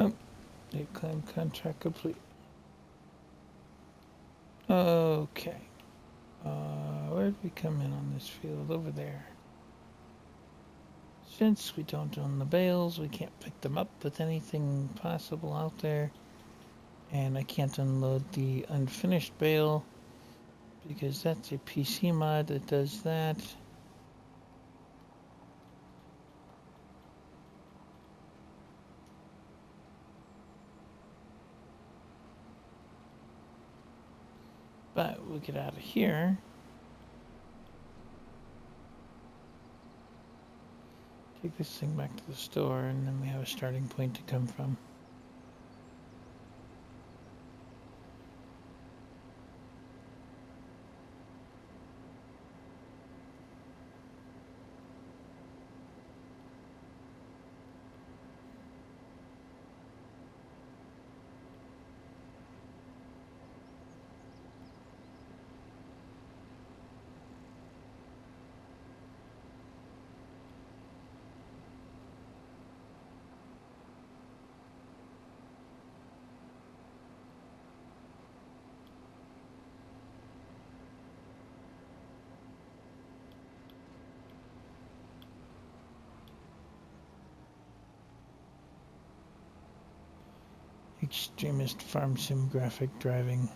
Oh, they claim contract complete. Okay. Where did we come in on this field? Over there. Since we don't own the bales, we can't pick them up with anything possible out there. And I can't unload the unfinished bale because that's a PC mod that does that. But we'll get out of here. Take this thing back to the store, and then we have a starting point to come from. extremist farm sim graphic driving.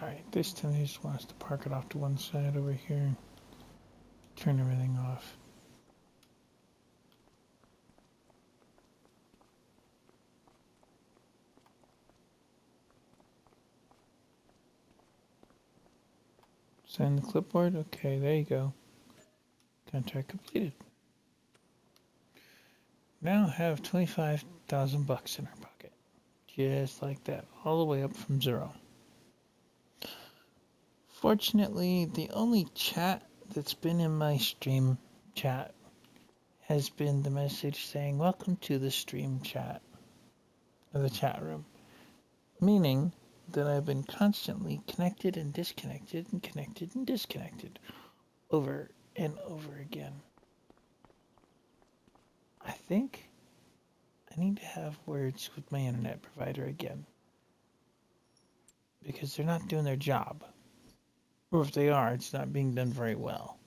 Alright, this time he just wants to park it off to one side over here. Turn everything off. Sign the clipboard. Okay, there you go. Contract completed. Now have 25,000 bucks in our pocket. Just like that, all the way up from zero. Fortunately, the only chat that's been in my stream chat has been the message saying, "Welcome to the stream chat," or the chat room. Meaning that I've been constantly connected and disconnected and connected and disconnected over and over again. I think I need to have words with my internet provider again. Because they're not doing their job. Or if they are, it's not being done very well.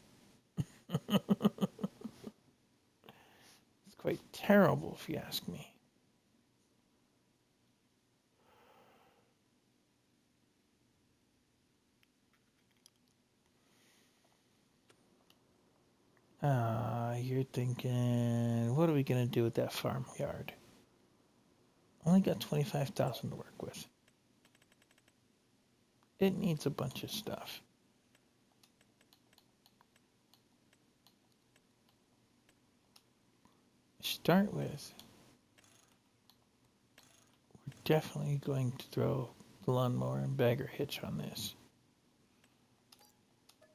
It's quite terrible, if you ask me. You're thinking, what are we going to do with that farmyard? Only got 25,000 to work with. It needs a bunch of stuff. To start with, we're definitely going to throw the lawnmower and bagger hitch on this.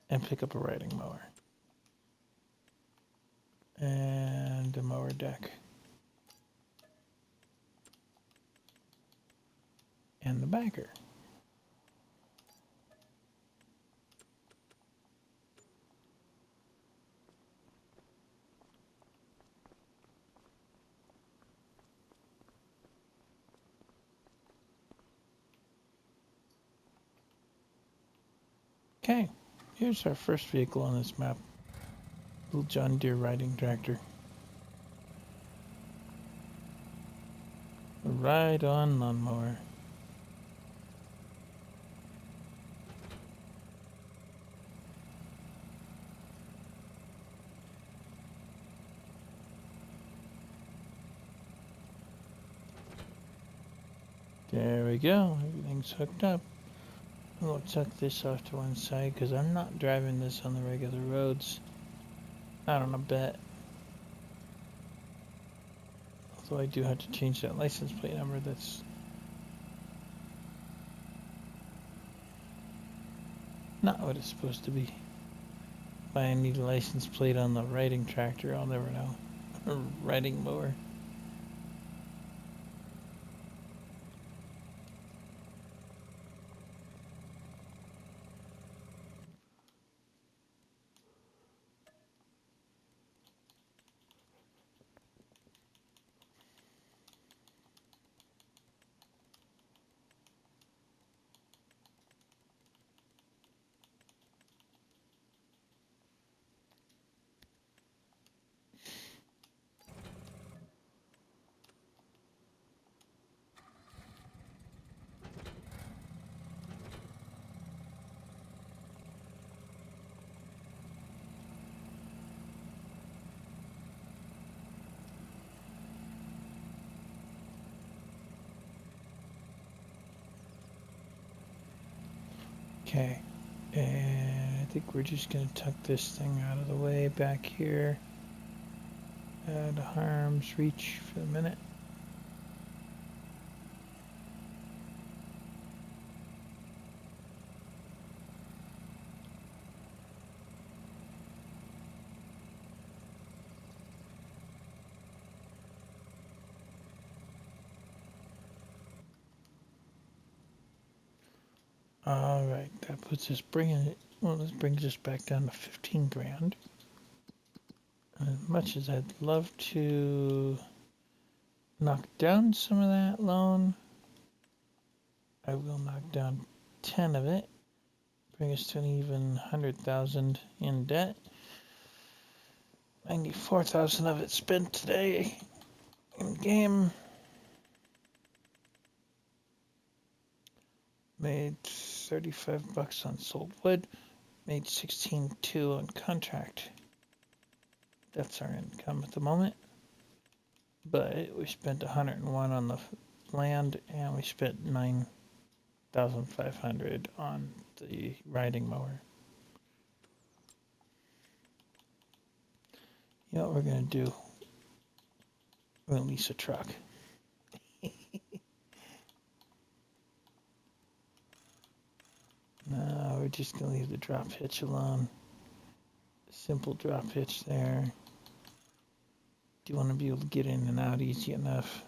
And pick up a riding mower. And a mower deck. And the bagger. Okay, here's our first vehicle on this map. Little John Deere riding tractor. A ride-on lawnmower. There we go, everything's hooked up. I'm going to tuck this off to one side because I'm not driving this on the regular roads. Not on a bet. Although I do have to change that license plate number. That's not what it's supposed to be. If I need a license plate on the riding tractor, I'll never know. Or riding mower. Okay. And I think we're just going to tuck this thing out of the way back here. Out of harm's reach for a minute. All right, that puts us this brings us back down to 15 grand. As much as I'd love to knock down some of that loan, I will knock down 10 of it, bring us to an even 100,000 in debt. 94,000 of it spent today in game. Made 35 bucks on sold wood. Made 16.2 on contract. That's our income at the moment. But we spent 101 on the land, and we spent 9,500 on the riding mower. You know what we're gonna do? We're gonna lease a truck. No, we're just gonna leave the drop hitch alone. Simple drop hitch there. Do you want to be able to get in and out easy enough?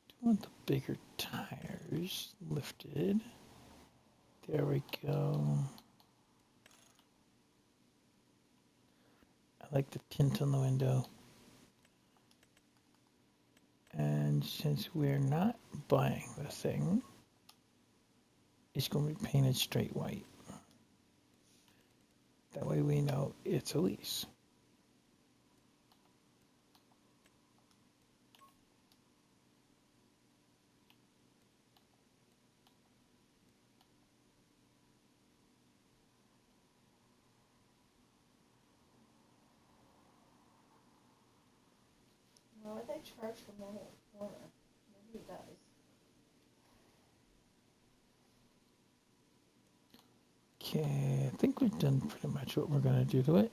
Do you want the bigger tires lifted? There we go. I like the tint on the window. And since we're not buying the thing, it's going to be painted straight white. That way we know it's a lease. Why would they charge for normal corner? Nobody does. Okay, I think we've done pretty much what we're going to do to it.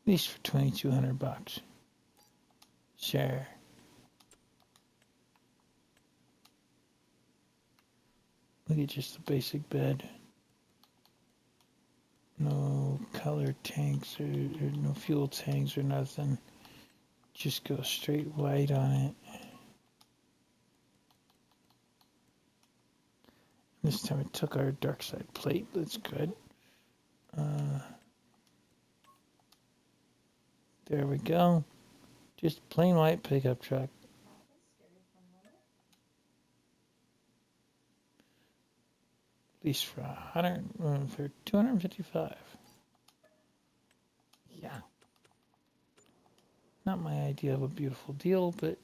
Lease for 2,200 bucks. Share. Look at just the basic bed. No color tanks or no fuel tanks or nothing. Just go straight white on it. This time it took our dark side plate. That's good. There we go. Just plain white pickup truck. Lease for 255. Yeah. Not my idea of a beautiful deal, but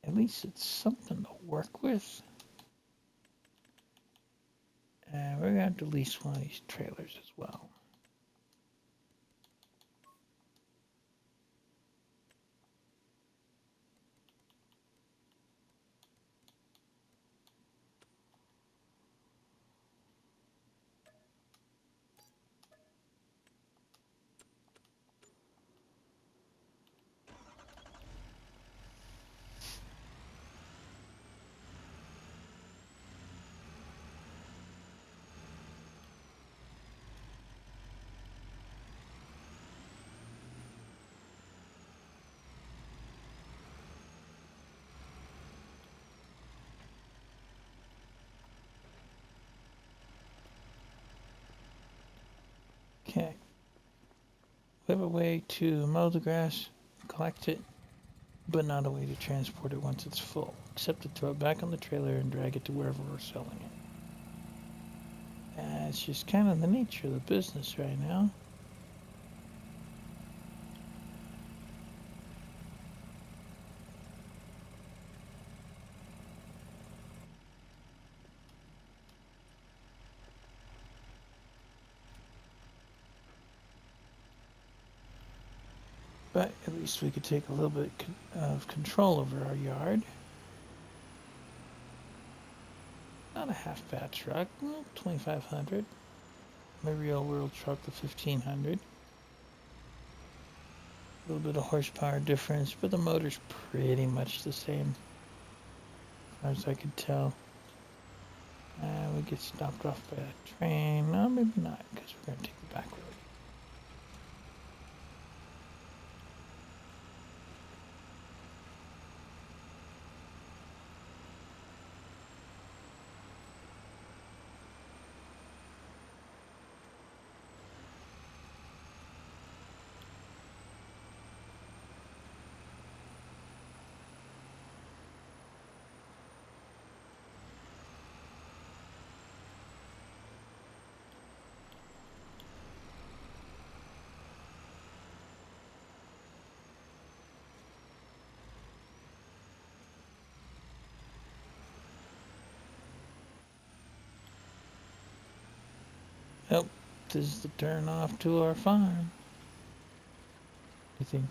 at least it's something to work with. And we're going to have to lease one of these trailers as well. Okay. We have a way to mow the grass, collect it, but not a way to transport it once it's full, except to throw it back on the trailer and drag it to wherever we're selling it. It's just kind of the nature of the business right now. But at least we could take a little bit of control over our yard. Not a half bad truck, 2,500. My real world truck, the 1,500. A little bit of horsepower difference, but the motor's pretty much the same, as far as I could tell. We get stopped off by a train. No, maybe not, because we're going to take the back road. Nope, this is the turn off to our farm. I think.